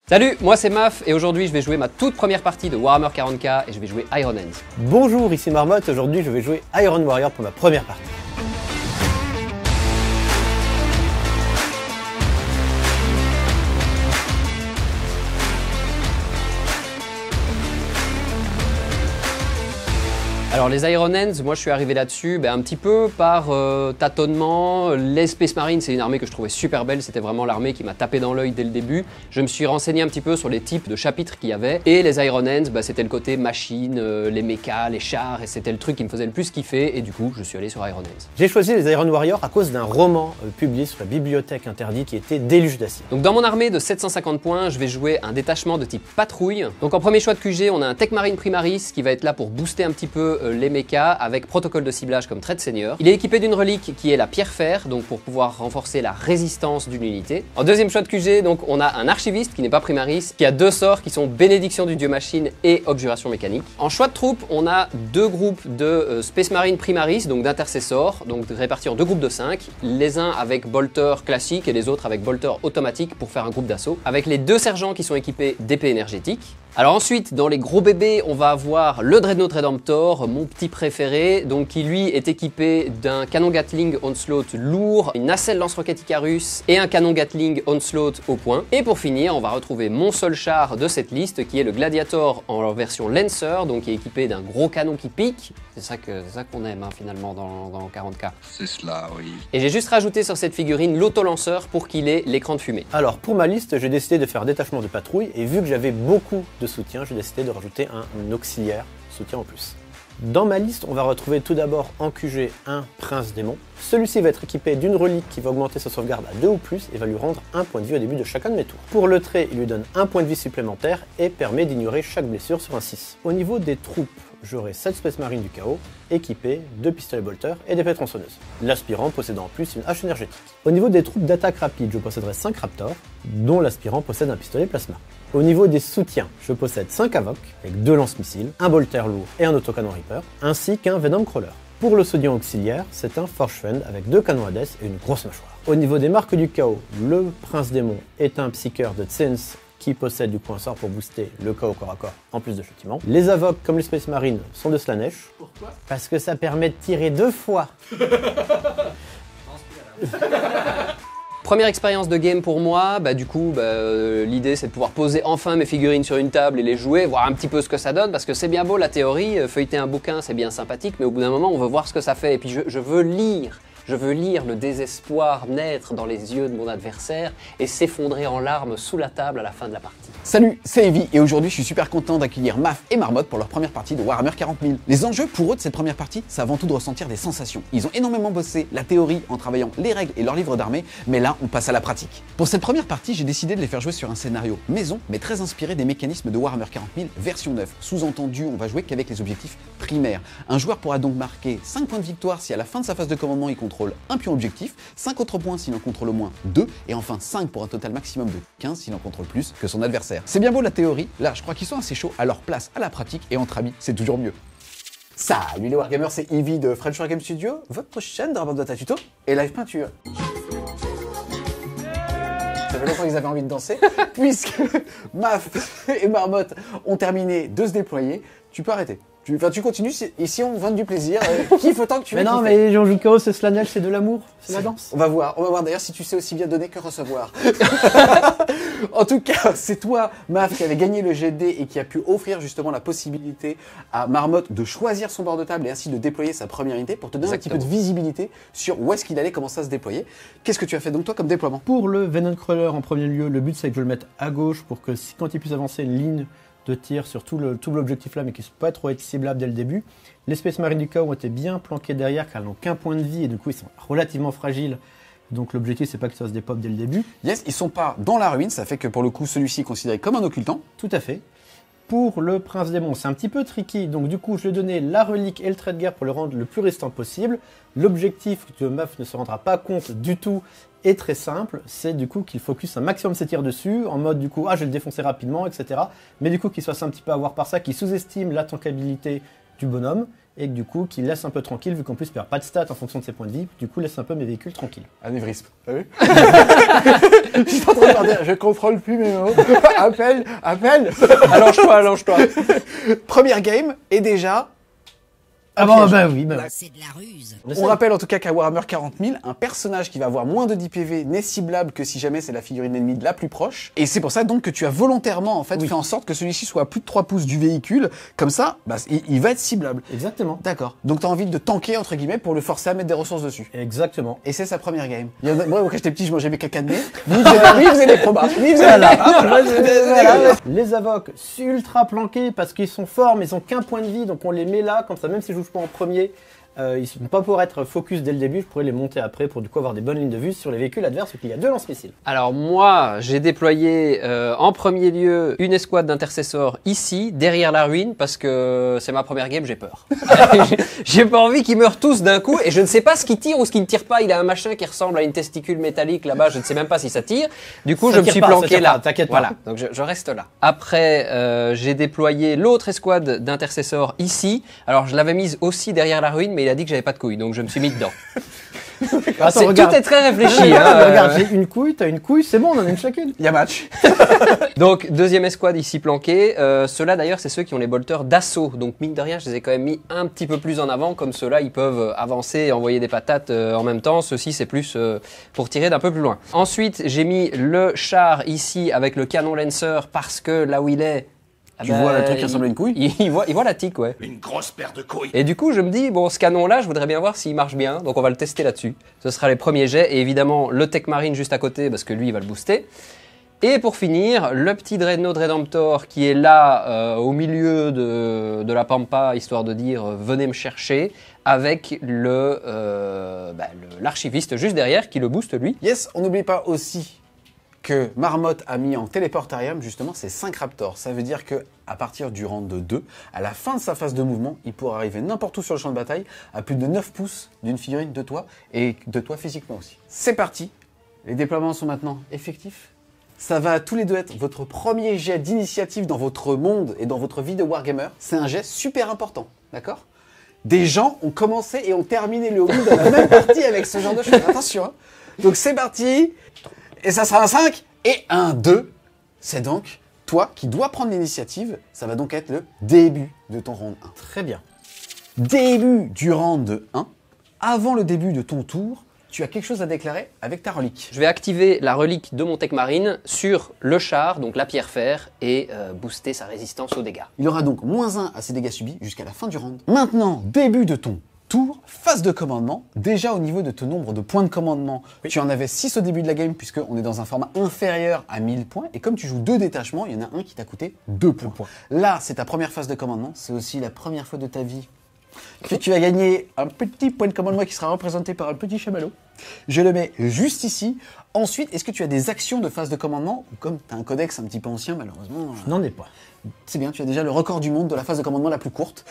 Salut, moi c'est Maf et aujourd'hui je vais jouer ma toute première partie de Warhammer 40K et je vais jouer Iron Hands. Bonjour, ici Marmotte, aujourd'hui je vais jouer Iron Warrior pour ma première partie. Alors les Iron Hands, moi je suis arrivé là-dessus un petit peu par tâtonnement. Les Space Marines, c'est une armée que je trouvais super belle, c'était vraiment l'armée qui m'a tapé dans l'œil dès le début. Je me suis renseigné un petit peu sur les types de chapitres qu'il y avait. Et les Iron Hands, c'était le côté machine, les mechas, les chars, et c'était le truc qui me faisait le plus kiffer. Et du coup, je suis allé sur Iron Hands. J'ai choisi les Iron Warrior à cause d'un roman publié sur la bibliothèque interdite qui était Déluge d'acier. Donc dans mon armée de 750 points, je vais jouer un détachement de type patrouille. Donc en premier choix de QG, on a un Tech Marine Primaris qui va être là pour booster un petit peu les mechas avec protocole de ciblage comme trait de seigneur. Il est équipé d'une relique qui est la pierre fer, donc pour pouvoir renforcer la résistance d'une unité. En deuxième choix de QG, donc on a un archiviste qui n'est pas Primaris, qui a deux sorts qui sont bénédiction du dieu machine et objuration mécanique. En choix de troupe, on a deux groupes de Space Marine Primaris, donc d'intercessors, donc répartis en deux groupes de 5, les uns avec bolter classique et les autres avec bolter automatique pour faire un groupe d'assaut, avec les deux sergents qui sont équipés d'épée énergétique. Alors ensuite, dans les gros bébés, on va avoir le Dreadnought Redemptor, mon petit préféré, donc qui lui est équipé d'un canon Gatling Onslaught lourd, une nacelle lance-roquette Icarus et un canon Gatling Onslaught au point. Et pour finir, on va retrouver mon seul char de cette liste qui est le Gladiator en version Lancer, donc qui est équipé d'un gros canon qui pique. C'est ça qu'on aime finalement dans 40K. C'est cela, oui. Et j'ai juste rajouté sur cette figurine l'autolanceur pour qu'il ait l'écran de fumée. Alors pour ma liste, j'ai décidé de faire un détachement de patrouille et vu que j'avais beaucoup de soutien, j'ai décidé de rajouter un auxiliaire soutien en plus. Dans ma liste, on va retrouver tout d'abord en QG un Prince Démon. Celui-ci va être équipé d'une relique qui va augmenter sa sauvegarde à 2 ou plus et va lui rendre un point de vie au début de chacun de mes tours. Pour le trait, il lui donne un point de vie supplémentaire et permet d'ignorer chaque blessure sur un 6. Au niveau des troupes, j'aurai 7 Space Marines du chaos, équipés de pistolets bolters et d'épées tronçonneuses. L'aspirant possédant en plus une hache énergétique. Au niveau des troupes d'attaque rapide, je posséderai 5 Raptors, dont l'aspirant possède un pistolet plasma. Au niveau des soutiens, je possède 5 Avoc, avec 2 lance-missiles, un bolter lourd et un autocanon Reaper, ainsi qu'un Venom Crawler. Pour le soutien auxiliaire, c'est un Forge Friend avec 2 canons Hades et une grosse mâchoire. Au niveau des marques du chaos, le Prince Démon est un Psyker de Tsens qui possède du coup un sort pour booster le chaos corps à corps en plus de châtiment. Les Avoc, comme les Space Marines, sont de Slaanesh. Pourquoi? Parce que ça permet de tirer 2 fois. Première expérience de game pour moi, l'idée c'est de pouvoir poser enfin mes figurines sur une table et les jouer, voir un petit peu ce que ça donne, parce que c'est bien beau la théorie, feuilleter un bouquin c'est bien sympathique, mais au bout d'un moment on veut voir ce que ça fait, et puis je veux lire. Je veux lire le désespoir naître dans les yeux de mon adversaire et s'effondrer en larmes sous la table à la fin de la partie. Salut, c'est Evie et aujourd'hui je suis super content d'accueillir Maf et Marmotte pour leur première partie de Warhammer 40 000. Les enjeux pour eux de cette première partie, c'est avant tout de ressentir des sensations. Ils ont énormément bossé la théorie en travaillant les règles et leurs livres d'armée, mais là on passe à la pratique. Pour cette première partie, j'ai décidé de les faire jouer sur un scénario maison, mais très inspiré des mécanismes de Warhammer 40 000 version 9. Sous-entendu, on va jouer qu'avec les objectifs primaires. Un joueur pourra donc marquer 5 points de victoire si à la fin de sa phase de commandement il contrôle un pion objectif, 5 autres points s'il en contrôle au moins 2, et enfin 5 pour un total maximum de 15 s'il en contrôle plus que son adversaire. C'est bien beau la théorie, là je crois qu'ils sont assez chauds à leur place à la pratique, et entre amis c'est toujours mieux. Salut les Wargamers, c'est Evie de French Wargame Studio, votre chaîne de rapport de data tuto et live peinture. Ça fait longtemps qu'ils avaient envie de danser, puisque Maf et Marmotte ont terminé de se déployer, tu peux arrêter. Tu continues, ici on vend du plaisir, kiffe autant que tu veux. Mais non, mais Jean joue chaos, c'est Slaanesh, c'est de l'amour, c'est la danse. On va voir d'ailleurs si tu sais aussi bien donner que recevoir. En tout cas, c'est toi, Maf, qui avait gagné le jet de dés et qui a pu offrir justement la possibilité à Marmotte de choisir son bord de table et ainsi de déployer sa première unité pour te donner un petit peu de visibilité sur où est-ce qu'il allait commencer à se déployer. Qu'est-ce que tu as fait donc toi comme déploiement? Pour le Venom Crawler en premier lieu, le but c'est que je le mette à gauche pour que quand il puisse avancer une ligne de tir sur tout l'objectif là, mais qui ne peut pas trop être ciblable dès le début. Les Space Marines du chaos ont été bien planqués derrière car ils n'ont qu'un point de vie et du coup ils sont relativement fragiles. Donc l'objectif c'est pas que ça se dépop dès le début. Yes, ils sont pas dans la ruine, ça fait que pour le coup celui-ci est considéré comme un occultant. Tout à fait. Pour le Prince Démon, c'est un petit peu tricky, donc du coup je lui ai donné la relique et le trait de guerre pour le rendre le plus résistant possible. L'objectif que Maf ne se rendra pas compte du tout est très simple, c'est du coup qu'il focus un maximum ses tirs dessus, en mode du coup, je vais le défoncer rapidement, etc. Mais du coup qu'il se fasse un petit peu avoir par ça, qu'il sous-estime la tankabilité du bonhomme, et que, du coup, qui laisse un peu tranquille, vu qu'en plus, il perd pas de stats en fonction de ses points de vie, du coup, laisse un peu mes véhicules tranquilles. Anévrisme, t'as vu? Je suis en train de leur dire, je contrôle plus mes mots. Appelle. Allonge-toi. Première game, et déjà... Ah bon, bah oui. C'est de la ruse. On rappelle en tout cas qu'à Warhammer 40 000, un personnage qui va avoir moins de 10 PV n'est ciblable que si jamais c'est la figurine ennemie la plus proche. Et c'est pour ça donc que tu as volontairement en fait fait en sorte que celui-ci soit à plus de 3 pouces du véhicule. Comme ça, bah, il va être ciblable. Exactement. D'accord. Donc tu as envie de tanker entre guillemets pour le forcer à mettre des ressources dessus. Exactement. Et c'est sa première game. Moi, quand j'étais petit, je mangeais mes caca de nez. Lui, il faisait des probas. Les avocs, ultra planqués parce qu'ils sont forts, mais ils ont qu'un point de vie, donc on les met là, comme ça, même si je joue pas en premier, ils ne sont pas pour être focus dès le début, je pourrais les monter après pour du coup avoir des bonnes lignes de vue sur les véhicules adverses, vu qu'il y a 2 lance-missiles. Alors moi, j'ai déployé en premier lieu une escouade d'intercesseurs ici, derrière la ruine, parce que c'est ma première game, j'ai peur. J'ai pas envie qu'ils meurent tous d'un coup, et je ne sais pas ce qu'il tire ou ce qu'il ne tire pas. Il a un machin qui ressemble à une testicule métallique là-bas, je ne sais même pas si ça tire. Du coup, Ça je me tire suis pas, ça planqué tire là. pas, t'inquiète pas. Voilà, donc je reste là. Après, j'ai déployé l'autre escouade d'intercesseurs ici. Alors je l'avais mise aussi derrière la ruine, mais il a dit que j'avais pas de couilles, donc je me suis mis dedans. Attends, regarde. Tout est très réfléchi. Regarde, j'ai une couille, t'as une couille, c'est bon, on en a une chacune. Il y a match. Donc deuxième escouade ici planquée. Ceux-là d'ailleurs c'est ceux qui ont les bolters d'assaut. Donc mine de rien je les ai quand même mis un petit peu plus en avant. Comme ceux-là ils peuvent avancer et envoyer des patates en même temps. Ceux-ci c'est plus pour tirer d'un peu plus loin. Ensuite j'ai mis le char ici avec le canon Lancer parce que là où il est... Tu vois le truc qui ressemble à une couille? Il voit la tique, ouais. Une grosse paire de couilles. Et du coup, je me dis, bon, ce canon-là, je voudrais bien voir s'il marche bien. Donc, on va le tester là-dessus. Ce sera les premiers jets. Et évidemment, le Tech Marine juste à côté, parce que lui, il va le booster. Et pour finir, le petit Dreadnought Redemptor qui est là, au milieu de la pampa, histoire de dire, venez me chercher, avec l'archiviste juste derrière, qui le booste, lui. Yes, on n'oublie pas aussi que Marmotte a mis en téléportarium justement ces 5 raptors. Ça veut dire que à partir du round de 2, à la fin de sa phase de mouvement, il pourra arriver n'importe où sur le champ de bataille à plus de 9 pouces d'une figurine de toi et de toi physiquement aussi. C'est parti, les déploiements sont maintenant effectifs. Ça va tous les deux être votre premier jet d'initiative dans votre monde et dans votre vie de Wargamer. C'est un jet super important, d'accord? Des gens ont commencé et ont terminé le hobby dans la même partie avec ce genre de choses. Attention, hein. Donc c'est parti. Et ça sera un 5 et un 2. C'est donc toi qui dois prendre l'initiative. Ça va donc être le début de ton round 1. Très bien. Début du round 1. Avant le début de ton tour, tu as quelque chose à déclarer avec ta relique. Je vais activer la relique de mon Tech Marine sur le char, donc la pierre fer, et booster sa résistance aux dégâts. Il aura donc -1 à ses dégâts subis jusqu'à la fin du round. Maintenant, début de ton tour, phase de commandement. Déjà au niveau de ton nombre de points de commandement, tu en avais 6 au début de la game puisqu'on est dans un format inférieur à 1000 points. Et comme tu joues 2 détachements, il y en a un qui t'a coûté 2 points. Là, c'est ta première phase de commandement. C'est aussi la première fois de ta vie que tu vas gagner un petit point de commandement qui sera représenté par un petit chamallow. Je le mets juste ici. Ensuite, est-ce que tu as des actions de phase de commandement? Ou comme tu as un codex un petit peu ancien, malheureusement... Je n'en ai pas. C'est bien, tu as déjà le record du monde de la phase de commandement la plus courte.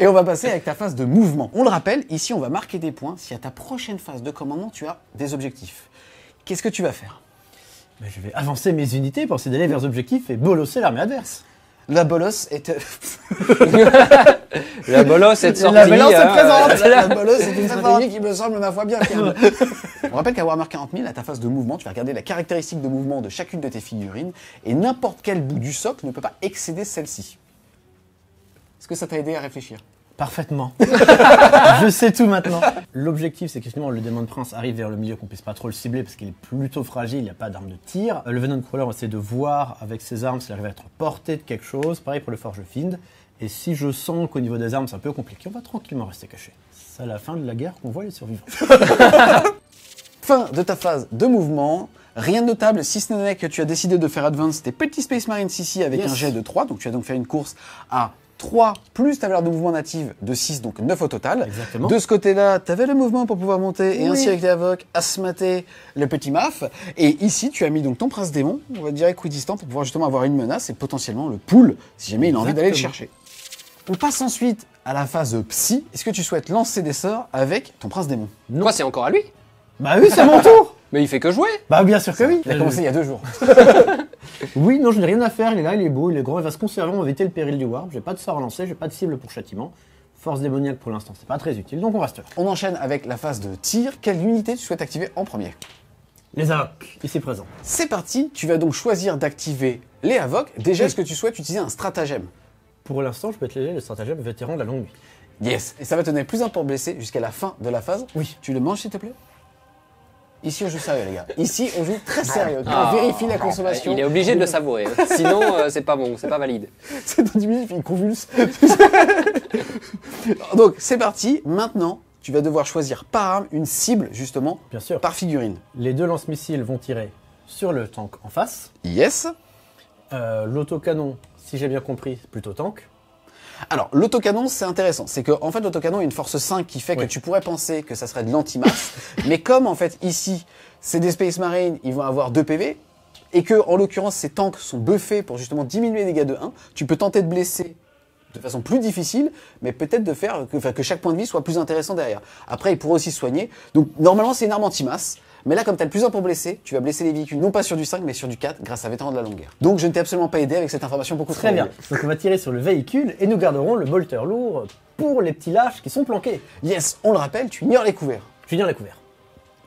Et on va passer avec ta phase de mouvement. On le rappelle, ici on va marquer des points. Si à ta prochaine phase de commandement, tu as des objectifs. Qu'est-ce que tu vas faire? Mais je vais avancer mes unités pour essayer d'aller vers les objectifs et bolosser l'armée adverse. La bolosse est... La bolosse est sortie. La bolosse est présente. La bolosse est une stratégie qui me semble ma foi bien fiable. On rappelle qu'à Warhammer 40 000, à ta phase de mouvement, tu vas regarder la caractéristique de mouvement de chacune de tes figurines et n'importe quel bout du socle ne peut pas excéder celle-ci. Est-ce que ça t'a aidé à réfléchir? Parfaitement. Je sais tout maintenant. L'objectif, c'est que justement le démon de prince arrive vers le milieu, qu'on puisse pas trop le cibler parce qu'il est plutôt fragile, il n'y a pas d'arme de tir. Le Venom Crawler, on essaie de voir avec ses armes s'il arrive à être porté de quelque chose. Pareil pour le Forge Fiend. Et si je sens qu'au niveau des armes, c'est un peu compliqué, on va tranquillement rester caché. C'est à la fin de la guerre qu'on voit les survivants. Fin de ta phase de mouvement. Rien de notable, si ce n'est que tu as décidé de faire advance tes petits Space Marines ici avec un jet de 3. Donc tu as donc fait une course à 3 plus ta valeur de mouvement native de 6, donc 9 au total. Exactement. De ce côté-là, tu avais le mouvement pour pouvoir monter et ainsi avec les avocs, asmater le petit maf. Et ici, tu as mis donc ton prince démon, on va dire équidistant, pour pouvoir justement avoir une menace et potentiellement le pool, si jamais il a envie d'aller le chercher. On passe ensuite à la phase psy. Est-ce que tu souhaites lancer des sorts avec ton prince démon? Quoi, c'est encore à lui? Bah oui, c'est mon tour. Mais il fait que jouer. Bah bien sûr que oui. Il a commencé il y a 2 jours. Oui, non, je n'ai rien à faire, il est là, il est beau, il est grand, il va se conserver, on va éviter le péril du warp. J'ai pas de sort à lancer, j'ai pas de cible pour châtiment. Force démoniaque pour l'instant, c'est pas très utile, donc on reste là. On enchaîne avec la phase de tir. Quelle unité tu souhaites activer en premier? Les invoques, ici présents. C'est parti, tu vas donc choisir d'activer les Havocs. Déjà, est-ce que tu souhaites utiliser un stratagème? Pour l'instant, je peux te léger le stratagème vétéran de la longue vie. Yes. Et ça va te donner plus un pour blesser jusqu'à la fin de la phase. Oui. Tu le manges, s'il te plaît? Ici, on joue sérieux, les gars. Ici, on joue très sérieux. Ah. On vérifie la consommation. Il est obligé de le savourer. Sinon, c'est pas bon, c'est pas valide. C'est dans 10 minutes, il convulse. Donc, c'est parti. Maintenant, tu vas devoir choisir par arme une cible, justement, Bien sûr. par figurine. Les 2 lance-missiles vont tirer sur le tank en face. Yes. L'autocanon, si j'ai bien compris, c'est plutôt tank. Alors, l'autocanon, c'est intéressant. C'est que, en fait, l'autocanon a une force 5 qui fait que Oui. tu pourrais penser que ça serait de l'anti-masse. Mais comme, en fait, ici, c'est des Space Marines, ils vont avoir 2 PV. Et que, en l'occurrence, ces tanks sont buffés pour justement diminuer les dégâts de 1. Tu peux tenter de blesser de façon plus difficile, mais peut-être de faire que chaque point de vie soit plus intéressant derrière. Après, il pourrait aussi se soigner. Donc, normalement, c'est une arme anti-masse. Mais là, comme tu as le plus 1 pour blesser, tu vas blesser les véhicules non pas sur du 5, mais sur du 4, grâce à Vétéran de la Longue Guerre. Donc, je ne t'ai absolument pas aidé avec cette information beaucoup trop Très bien. longue. Donc on va tirer sur le véhicule et nous garderons le bolter lourd pour les petits lâches qui sont planqués. Yes, on le rappelle, tu ignores les couverts. Je viens les couverts.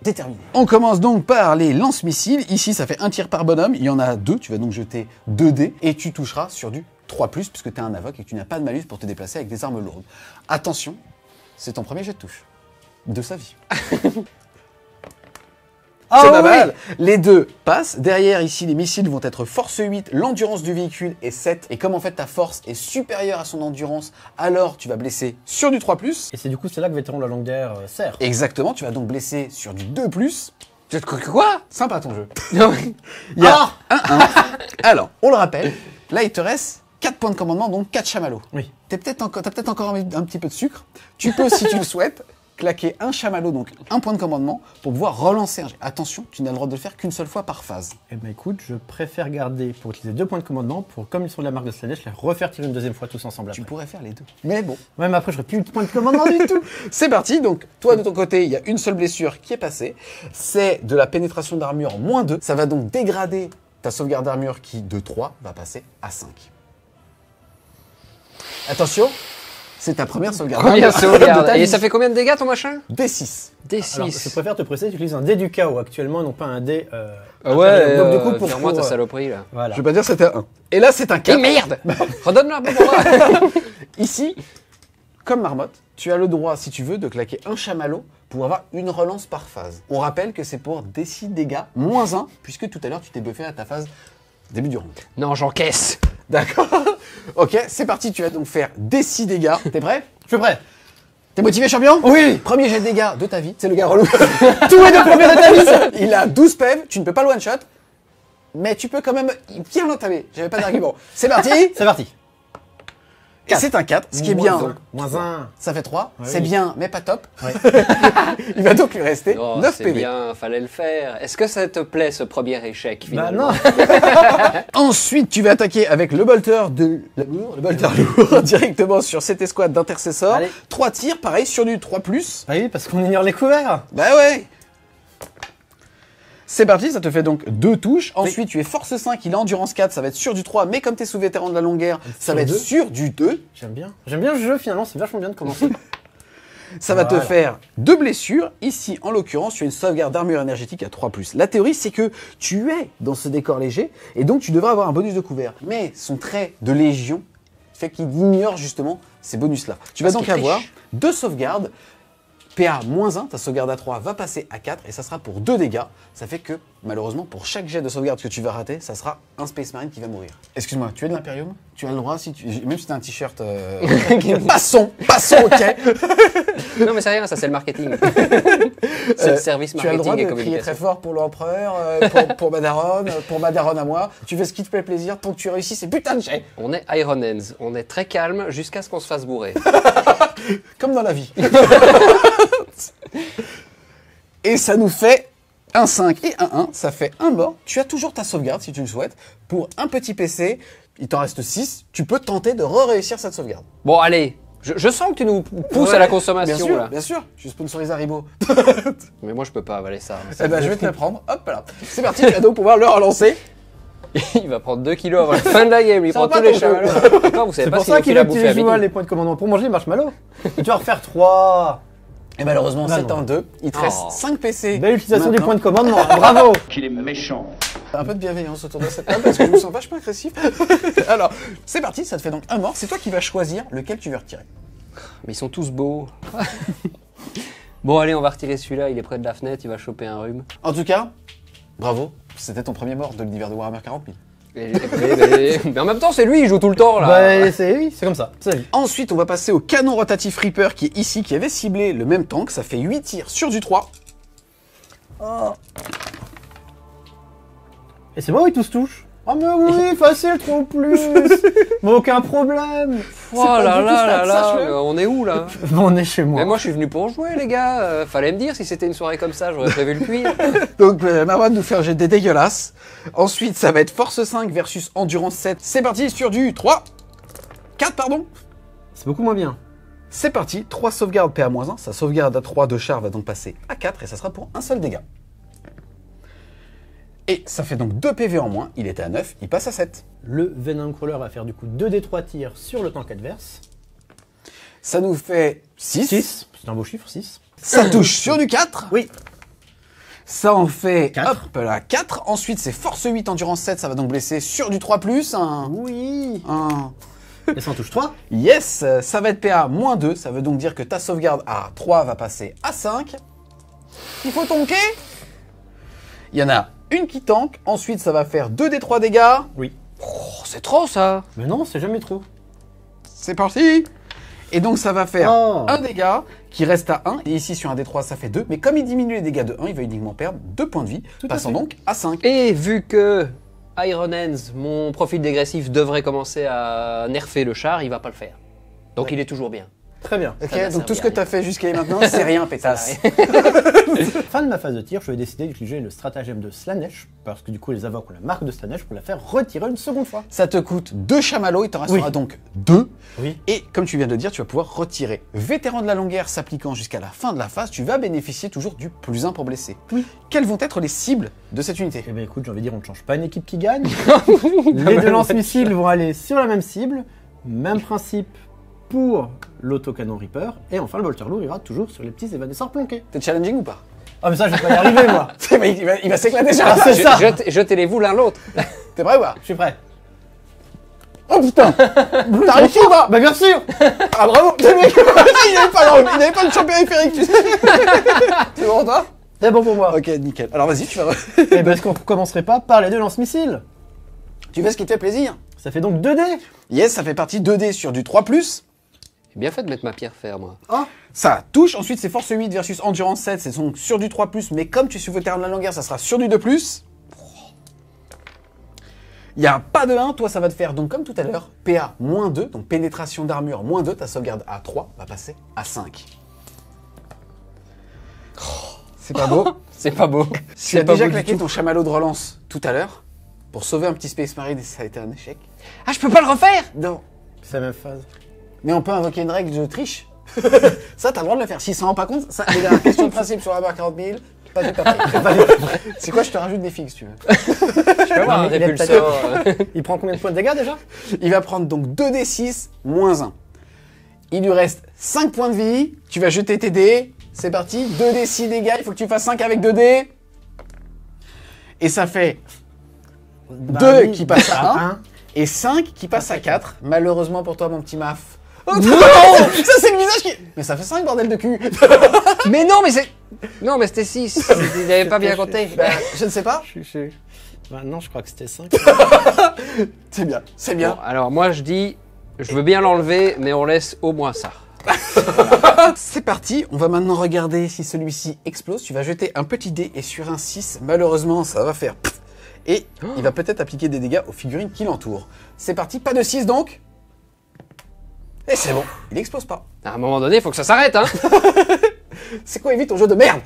Déterminé. On commence donc par les lance-missiles. Ici, ça fait un tir par bonhomme. Il y en a 2. Tu vas donc jeter 2 dés et tu toucheras sur du 3+, puisque tu es un avoc et que tu n'as pas de malus pour te déplacer avec des armes lourdes. Attention, c'est ton premier jet de touche de sa vie. Ah C'est pas oui. mal. Les 2 passent. Derrière, ici, les missiles vont être force 8, l'endurance du véhicule est 7. Et comme en fait ta force est supérieure à son endurance, alors tu vas blesser sur du 3+. Et c'est du coup c'est là que vétéran de la longue guerre sert. Exactement, tu vas donc blesser sur du 2+. Quoi? Sympa ton jeu. Non. Il y a 1-1. Alors, on le rappelle, là il te reste 4 points de commandement, donc 4 chamallows. Oui. T'as peut-être encore un petit peu de sucre. Tu peux, si tu le souhaites, claquer un chamallow, donc 1 point de commandement, pour pouvoir relancer un jet. Attention, tu n'as le droit de le faire qu'une seule fois par phase. Eh ben écoute, je préfère garder pour utiliser 2 points de commandement pour, comme ils sont de la marque de Slanesh, les refaire tirer une deuxième fois tous ensemble Tu après. pourrais faire les 2. Mais bon, Ouais, mais après j'aurais plus de points de commandement du tout. c'est parti. Donc, toi de ton côté, il y a une seule blessure qui est passée. C'est de la pénétration d'armure -2. Ça va donc dégrader ta sauvegarde d'armure qui, de 3, va passer à 5. Attention, c'est ta première sauvegarde Première d'armure de sauvegarde. ta Et vie. ça fait combien de dégâts ton machin? D6. D6. Alors, je préfère te préciser, tu utilises un dé du chaos actuellement, non pas un dé. Ah ouais, intérieur. Donc, du coup, pour moi ta pour, saloperie là. voilà. Je vais pas dire que c'était un 1. Et là, c'est un 4. Eh merde. Redonne-le pour moi. Ici, comme Marmotte, tu as le droit, si tu veux, de claquer un chamallow pour avoir une relance par phase. On rappelle que c'est pour D6 dégâts -1, puisque tout à l'heure, tu t'es buffé à ta phase début du round. Non, j'encaisse. D'accord. Ok, c'est parti, tu vas donc faire D6 dégâts. T'es prêt? Je suis prêt. T'es motivé, champion? Oui. Premier jet de dégâts de ta vie, c'est le gars relou. Tous les 2 premiers de ta vie. Il a 12 PV, tu ne peux pas le one-shot, mais tu peux quand même bien l'entamer. J'avais pas d'argument. C'est parti. C'est parti. Et c'est un 4, ce qui est bien. -1. Ça fait 3, Ouais, c'est oui. bien, mais pas top. Ouais. Il va donc lui rester Oh, 9 c'est PV. bien, fallait le faire. Est-ce que ça te plaît ce premier échec Bah finalement? non. Ensuite, tu vas attaquer avec le bolter de l'amour, le bolter lourd, directement sur cette escouade d'intercesseurs. Allez. 3 tirs, pareil, sur du 3+. Bah oui, parce qu'on ignore les couverts. Bah ouais. C'est parti, ça te fait donc 2 touches. Ensuite, tu es force 5, il a endurance 4, ça va être sur du 3, mais comme tu es sous vétéran de la longue guerre, ça Sur va être 2. sur du 2. J'aime bien. J'aime bien le jeu finalement, c'est vachement bien de commencer. Ça va te Voilà. faire 2 blessures. Ici, en l'occurrence, tu as une sauvegarde d'armure énergétique à 3+. La théorie, c'est que tu es dans ce décor léger, et donc tu devrais avoir un bonus de couvert. Mais son trait de légion fait qu'il ignore justement ces bonus-là. Tu vas Parce donc qu'il avoir triche. 2 sauvegardes. PA -1, ta sauvegarde à 3 va passer à 4 et ça sera pour 2 dégâts. Ça fait que, malheureusement, pour chaque jet de sauvegarde que tu vas rater, ça sera un Space Marine qui va mourir. Excuse-moi, tu es de l'Imperium? Tu as le droit, si tu... même si tu as un t-shirt... Passons, ok. Non mais c'est rien, ça c'est le marketing. C'est le service Tu as le droit marketing et de crier très communication. fort pour l'empereur, pour ma daronne, pour ma daronne à moi. Tu fais ce qui te fait plaisir tant que tu réussis ces putains de jets. On est Iron Hands, on est très calme jusqu'à ce qu'on se fasse bourrer. Comme dans la vie. Et ça nous fait un 5 et un 1, ça fait un mort. Tu as toujours ta sauvegarde si tu le souhaites. Pour un petit PC, il t'en reste 6, tu peux tenter de réussir cette sauvegarde. Bon allez, Je sens que tu nous pousses à la consommation, là. Bien sûr, je suis sponsorisé Haribo. Mais moi, je peux pas avaler ça. Eh ben, je vais te le prendre. Hop là. C'est parti, tu vas donc pouvoir le relancer. Il va prendre 2 kilos avant la fin de la game. Il Ça prend va tous pas les ton jeu. chamallows. D'accord, vous savez C'est pas pour si ça qu'il a a bouffé petit à midi. joual les points de commandement pour manger les marshmallows. Et tu vas refaire 3. Et malheureusement, Ah c'est non. un 2. Il te Oh. reste 5 PC. Belle utilisation des Maintenant. points de commandement. Bravo. Qu'il est méchant. Un peu de bienveillance autour de cette table parce que je me sens vachement agressif. Alors, c'est parti, ça te fait donc un mort. C'est toi qui vas choisir lequel tu veux retirer. Mais ils sont tous beaux. Bon, allez, on va retirer celui-là. Il est près de la fenêtre. Il va choper un rhume. En tout cas, bravo. C'était ton premier mort de l'univers de Warhammer 40 000. Mais en même temps, c'est lui, il joue tout le temps, là. Bah, c'est comme ça. Salut. Ensuite, on va passer au canon rotatif Reaper qui est ici, qui avait ciblé le même tank. Ça fait 8 tirs sur du 3. Et c'est moi où ils tous touchent. Ah mais oui, facile, 3 ou plus. Mais aucun problème. Oh là là là là, sache-le. on est où, là? Bon, on est chez moi. Mais moi, je suis venu pour jouer, les gars. Fallait me dire si c'était une soirée comme ça, j'aurais prévu le cuire. Donc, Marwan nous fait un jet des dégueulasses. Ensuite, ça va être Force 5 versus Endurance 7. C'est parti sur du 3. 4, pardon. C'est beaucoup moins bien. C'est parti, 3 sauvegardes PA-1. Sa sauvegarde à 3 de char va donc passer à 4 et ça sera pour un seul dégât. Et ça fait donc 2 PV en moins. Il était à 9, il passe à 7. Le Venom Crawler va faire du coup 2d3 tirs sur le tank adverse. Ça nous fait 6. 6. C'est un beau chiffre, 6. Ça touche sur du 4. Oui. Ça en fait 4. hop là, 4. Ensuite, c'est Force 8, Endurance 7. Ça va donc blesser sur du 3+. Oui. Un... Et ça en touche 3. Yes, ça va être PA-2. Ça veut donc dire que ta sauvegarde à 3 va passer à 5. Il faut tanker. Il y en a une qui tank. Ensuite, ça va faire 2d3 dégâts. Oui. Oh, c'est trop, ça. Mais non, c'est jamais trop. C'est parti. Et donc, ça va faire Oh. un dégât qui reste à 1. Et ici, sur un d3, ça fait 2. Mais comme il diminue les dégâts de 1, il va uniquement perdre 2 points de vie, à passant fait. donc à 5. Et vu que Iron Hands, mon profil dégressif, devrait commencer à nerfer le char, il va pas le faire. Donc il est toujours bien. Très bien. Ok, Ça va donc tout ce servir que à tu as fait jusqu'à maintenant, c'est rien, pétasse. Fin de ma phase de tir, je vais décider d'utiliser le stratagème de Slanesh, parce que du coup les avocats ont la marque de Slanesh pour la faire retirer une seconde fois. Ça te coûte 2 chamallows, il t'en restera Oui. donc 2. Oui. Et comme tu viens de le dire, tu vas pouvoir retirer. Vétéran de la longue guerre s'appliquant jusqu'à la fin de la phase, tu vas bénéficier toujours du +1 pour blesser. Oui. Quelles vont être les cibles de cette unité? Eh bien écoute, j'ai envie de dire, on ne change pas une équipe qui gagne. Les deux lance-missiles vont aller sur la même cible. Même principe pour l'autocanon Reaper. Et enfin, le Volterlour ira toujours sur les petits évanesceurs planqués. T'es challenging ou pas? Ah mais ça, je vais pas y arriver, moi. Il va s'éclater sur la Ah, phase. c'est ça. Jetez-les-vous l'un l'autre. T'es prêt ou pas? Je suis prêt. Oh putain! T'as réussi ou pas? Bah bien sûr. Ah bravo! Le mec, il n'avait pas le champ périphérique, tu sais. C'est bon toi? C'est bon pour moi. Ok, nickel. Alors vas-y, tu vas... Et ben est-ce qu'on commencerait pas par les deux lance-missiles? Tu fais ce qui te fait plaisir. Ça fait donc 2D. Yes, ça fait partie 2D sur du 3+. J'ai bien fait de mettre ma pierre fer, moi. Ah. Ça touche. Ensuite, c'est Force 8 versus Endurance 7. C'est donc sur du 3+, mais comme tu suis vétéran de la longue guerre, ça sera sur du 2+. Il n'y a pas de 1, toi ça va te faire, donc comme tout à l'heure, PA-2, donc pénétration d'armure -2, ta sauvegarde à 3 va passer à 5. C'est pas beau. C'est pas beau. Tu as C'est pas déjà beau du claqué tout. ton chamallow de relance tout à l'heure pour sauver un petit Space Marine et ça a été un échec. Ah, je peux pas le refaire. Non. C'est la même phase. Mais on peut invoquer une règle de triche. Ça, t'as le droit de le faire. Si ça rend pas compte, ça, les gars, question de principe sur Warhammer 40 000, pas du papier. C'est quoi, je te rajoute des fixes, si tu veux. Je peux avoir un mais il est répulsor. Il prend combien de points de dégâts déjà? Il va prendre donc 2d6 moins 1. Il lui reste 5 points de vie. Tu vas jeter tes dés. C'est parti. 2d6 dégâts. Il faut que tu fasses 5 avec 2 dés. Et ça fait 2 qui passe à 1 et 5 qui passe à 4. Malheureusement pour toi, mon petit Maf. Oh, non ça, c'est le visage qui... Mais ça fait 5, bordel de cul. Mais non, mais c'est... Non, mais c'était 6. Il n'avait pas bien compté. Bah, je ne sais pas. Bah non, je crois que c'était 5. C'est bien. C'est bien. Bon, alors moi, je dis... Je veux bien l'enlever, mais on laisse au moins ça. C'est parti, on va maintenant regarder si celui-ci explose. Tu vas jeter un petit dé et sur un 6, malheureusement, ça va faire... Et il va peut-être appliquer des dégâts aux figurines qui l'entourent. C'est parti, pas de 6 donc. Et c'est bon, il explose pas. À un moment donné, il faut que ça s'arrête, hein. C'est quoi, évite ton jeu de merde?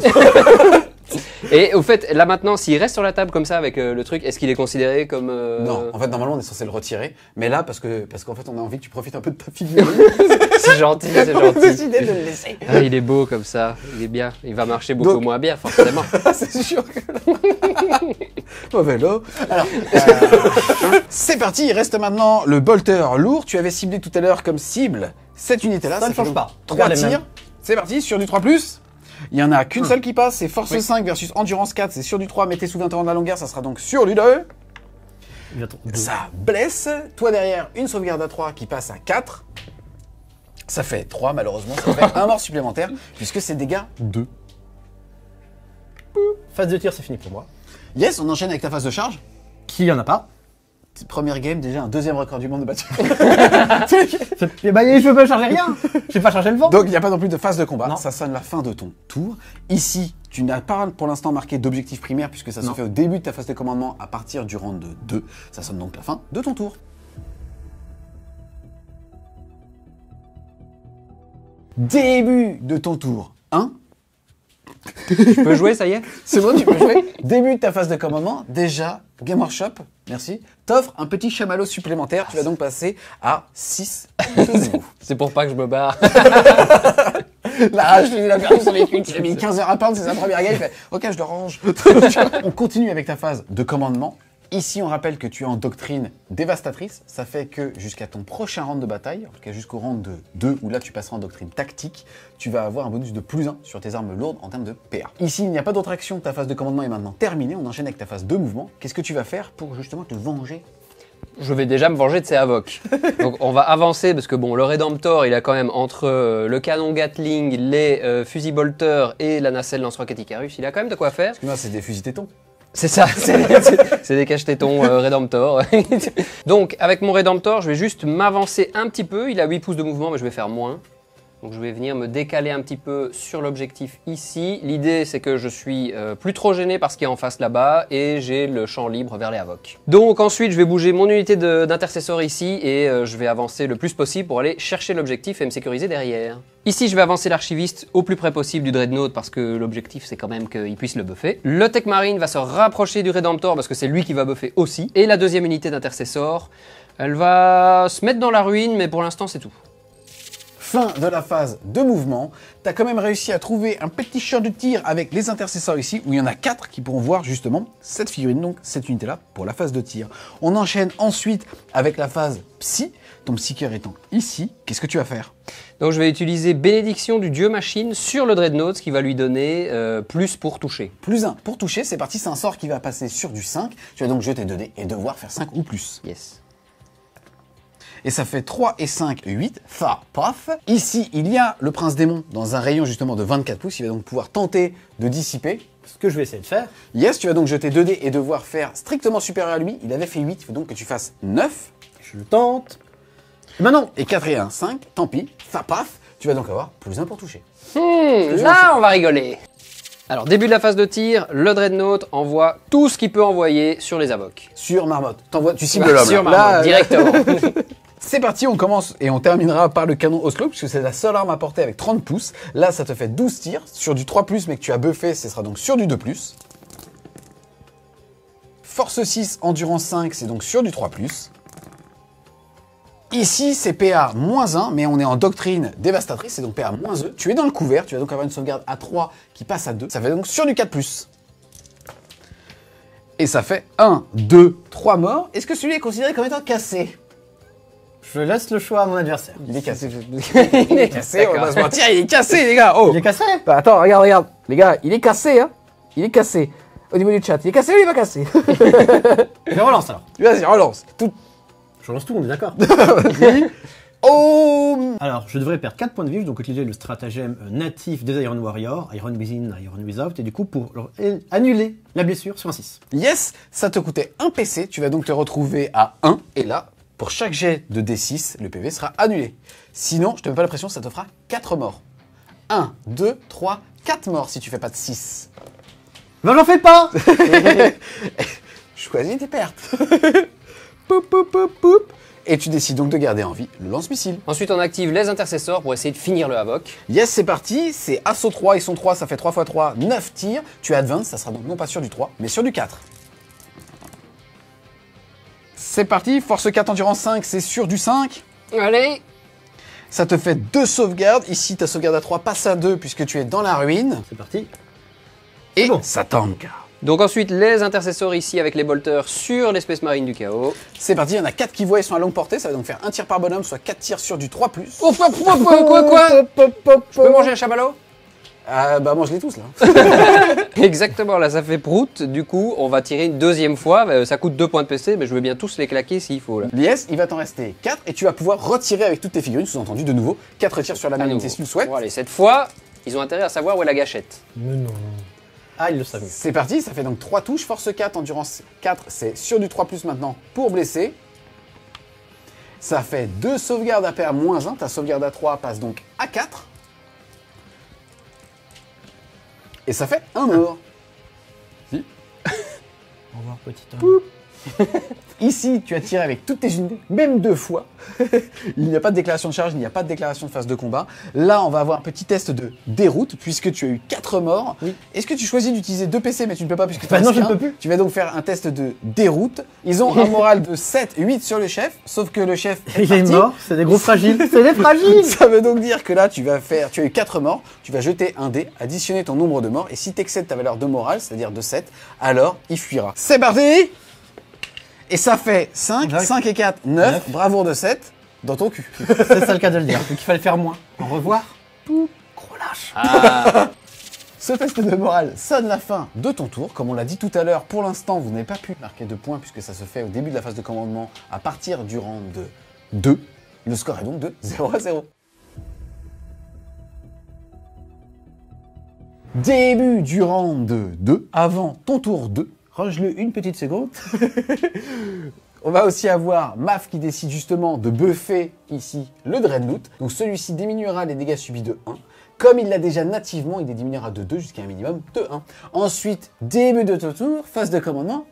Et au fait, là maintenant, s'il reste sur la table comme ça avec le truc, est-ce qu'il est considéré comme... Non, en fait, normalement, on est censé le retirer. Mais là, parce qu'en fait, on a envie que tu profites un peu de ta figurine. C'est gentil, c'est On a gentil. décidé de le laisser. Ah, il est beau comme ça, il est bien. Il va marcher beaucoup moins bien, forcément. C'est sûr que au vélo. Alors, c'est parti, il reste maintenant le bolter lourd. Tu avais ciblé tout à l'heure comme cible cette unité-là. Ça ne change fait pas. 3 Regarde les tirs. mêmes. C'est parti, sur du 3+. Il y en a qu'une seule qui passe, c'est force 5 versus endurance 4, c'est sur du 3, mettez sous 21 de la longueur, ça sera donc sur du 2. Ça blesse. Toi derrière, une sauvegarde à 3 qui passe à 4. Ça fait 3 malheureusement, ça fait un mort supplémentaire, puisque c'est dégâts 2. Phase de tir, c'est fini pour moi. Yes, on enchaîne avec ta phase de charge. Qui en a pas? Première game, déjà un deuxième record du monde de battu. Eh ben, je peux pas charger rien. Je vais pas charger le vent. Donc il n'y a pas non plus de phase de combat, Non. ça sonne la fin de ton tour. Ici, tu n'as pas pour l'instant marqué d'objectif primaire puisque ça se Non. fait au début de ta phase de commandement à partir du round 2. Ça sonne donc la fin de ton tour. Début de ton tour 1. Tu peux jouer, ça y est? C'est bon, tu peux jouer. Début de ta phase de commandement, déjà, Game Workshop, merci, t'offre un petit chamallow supplémentaire. Tu vas donc passer à 6 de niveau. C'est pour pas que je me barre. La rage, il a perdu son véhicule, il a mis 15 heures à peindre, c'est sa première game, il fait « Ok, je le range ». On continue avec ta phase de commandement. Ici, on rappelle que tu es en doctrine dévastatrice. Ça fait que jusqu'à ton prochain round de bataille, en tout cas jusqu'au round de 2, où là tu passeras en doctrine tactique, tu vas avoir un bonus de +1 sur tes armes lourdes en termes de PA. Ici, il n'y a pas d'autre action, ta phase de commandement est maintenant terminée. On enchaîne avec ta phase de mouvement. Qu'est-ce que tu vas faire pour justement te venger? Je vais déjà me venger de ces Havoc. Donc on va avancer parce que bon, le Redemptor, il a quand même entre le canon Gatling, les fusils Bolter et la nacelle lance-roquette Icarus, il a quand même de quoi faire. Moi, c'est des fusils tétons. C'est ça, c'est des cache-tétons Redemptor. Donc avec mon Redemptor, je vais juste m'avancer un petit peu. Il a 8 pouces de mouvement, mais je vais faire moins. Donc je vais venir me décaler un petit peu sur l'objectif ici. L'idée, c'est que je suis plus trop gêné par ce qui est en face là-bas et j'ai le champ libre vers les Havoc. Donc ensuite, je vais bouger mon unité d'intercesseur ici et je vais avancer le plus possible pour aller chercher l'objectif et me sécuriser derrière. Ici, je vais avancer l'archiviste au plus près possible du Dreadnought parce que l'objectif, c'est quand même qu'il puisse le buffer. Le Tech Marine va se rapprocher du Redemptor parce que c'est lui qui va buffer aussi. Et la deuxième unité d'intercesseur, elle va se mettre dans la ruine, mais pour l'instant, c'est tout. Fin de la phase de mouvement. Tu as quand même réussi à trouver un petit champ de tir avec les intercesseurs ici, où il y en a 4 qui pourront voir justement cette figurine, donc cette unité-là, pour la phase de tir. On enchaîne ensuite avec la phase psy, ton psyker étant ici. Qu'est-ce que tu vas faire? Donc je vais utiliser Bénédiction du Dieu Machine sur le Dreadnought, ce qui va lui donner plus pour toucher. +1 pour toucher, c'est parti, c'est un sort qui va passer sur du 5. Tu vas donc jeter 2 dés et devoir faire 5 ou plus. Yes. Et ça fait 3 et 5, 8. Fa, paf. Ici, il y a le prince démon dans un rayon justement de 24 pouces. Il va donc pouvoir tenter de dissiper. Ce que je vais essayer de faire. Yes, tu vas donc jeter 2 dés et devoir faire strictement supérieur à lui. Il avait fait 8, il faut donc que tu fasses 9. Je le tente. Et maintenant, Et 4 et 1, 5. Tant pis. Fa, paf. Tu vas donc avoir +1 pour toucher. Là, on va rigoler. Alors, début de la phase de tir, le Dreadnought envoie tout ce qu'il peut envoyer sur les Havoc. Sur Marmotte. Tu cibles l'homme. Sur là. Marmot, Là, directement. c'est parti, on commence et on terminera par le canon Oslo, puisque c'est la seule arme à portée avec 30 pouces. Là, ça te fait 12 tirs. Sur du 3+, mais que tu as buffé, ce sera donc sur du 2+. Force 6, endurance 5, c'est donc sur du 3+. Ici, c'est PA -1, mais on est en doctrine dévastatrice, c'est donc PA -E. Tu es dans le couvert, tu vas donc avoir une sauvegarde à 3 qui passe à 2. Ça fait donc sur du 4+. Et ça fait 1, 2, 3 morts. Est-ce que celui est considéré comme étant cassé? je laisse le choix à mon adversaire. Il est cassé. Il est cassé, on va pas se mentir, il est cassé, les gars. Oh. Il est cassé. Bah, attends, regarde. Les gars, il est cassé, hein. Il est cassé. Au niveau du chat, il est cassé ou il est pas cassé? Je relance alors. Vas-y, relance. Tout. Je relance tout, on est d'accord. Oh. Alors, je devrais perdre 4 points de vie, donc utiliser le stratagème natif des Iron Warriors, Iron Within, Iron Without, et du coup, pour annuler la blessure sur un 6. Yes, ça te coûtait 1 PC, tu vas donc te retrouver à 1, et là, pour chaque jet de D6, le PV sera annulé. Sinon, je te mets pas la pression, ça te fera 4 morts. 1, 2, 3, 4 morts si tu fais pas de 6. Ben, j'en fais pas. Choisis tes pertes. Poup, poup, poup, poup. Et tu décides donc de garder en vie le lance-missile. Ensuite, on active les intercesseurs pour essayer de finir le Havoc. Yes, c'est parti, c'est assaut 3, ils sont 3, ça fait 3 x 3, 9 tirs. Tu advances, ça sera donc non pas sur du 3, mais sur du 4. C'est parti, force 4, endurance 5, c'est sur du 5. Allez. Ça te fait 2 sauvegardes. Ici, ta sauvegarde à 3 passe à 2 puisque tu es dans la ruine. C'est parti. Et bon. ça tank. Donc ensuite, les intercesseurs ici avec les bolters sur l'espèce marine du chaos. C'est parti, il y en a 4 qui voient, ils sont à longue portée. Ça va donc faire un tir par bonhomme, soit 4 tirs sur du 3+. Oh, quoi Je peux manger un chamallow? Bah mange-les tous là. Exactement, là ça fait prout. Du coup, on va tirer une deuxième fois. Ça coûte 2 points de PC, mais je veux bien tous les claquer s'il faut là. Lies, il va t'en rester 4 et tu vas pouvoir retirer avec toutes tes figurines, sous-entendu de nouveau 4 tirs sur la même unité si tu le souhaites. Bon, allez, cette fois, ils ont intérêt à savoir où est la gâchette. Mais non. Ah, ils le savent mieux. C'est parti, ça fait donc 3 touches, force 4, endurance 4, c'est sur du 3+ maintenant pour blesser. Ça fait 2 sauvegardes à pair moins 1, ta sauvegarde à 3 passe donc à 4. Et ça fait un mort. Au revoir, petit homme. Ici, tu as tiré avec toutes tes unités, même 2 fois. Il n'y a pas de déclaration de charge, il n'y a pas de déclaration de phase de combat. Là, on va avoir un petit test de déroute, puisque tu as eu 4 morts. Oui. Est-ce que tu choisis d'utiliser 2 PC, mais tu ne peux pas, puisque tu Bah non, je ne peux plus. Tu vas donc faire un test de déroute. Ils ont un moral de 7, 8 sur le chef, sauf que le chef est Il est parti. mort, c'est des gros fragiles. C'est des fragiles. Ça veut donc dire que là, tu as eu 4 morts, tu vas jeter un dé, additionner ton nombre de morts, et si tu excèdes ta valeur de morale, c'est-à-dire de 7, alors il fuira. C'est parti! Et ça fait 5, Jacques. 5 et 4, 9, 9. bravoure de 7, dans ton cul. C'est ça le cas de le dire. Donc il fallait faire moins. Au revoir. Gros lâche. Ah, Ce test de morale sonne la fin de ton tour. Comme on l'a dit tout à l'heure, pour l'instant, vous n'avez pas pu marquer de points puisque ça se fait au début de la phase de commandement à partir du rang de 2. Le score est donc de 0-0. Début du rang de 2, avant ton tour 2. Range-le une petite seconde. On va aussi avoir Maf qui décide justement de buffer ici le Dreadnought. Donc celui-ci diminuera les dégâts subis de 1. Comme il l'a déjà nativement, il les diminuera de 2 jusqu'à un minimum de 1. Ensuite, début de ton tour, phase de commandement.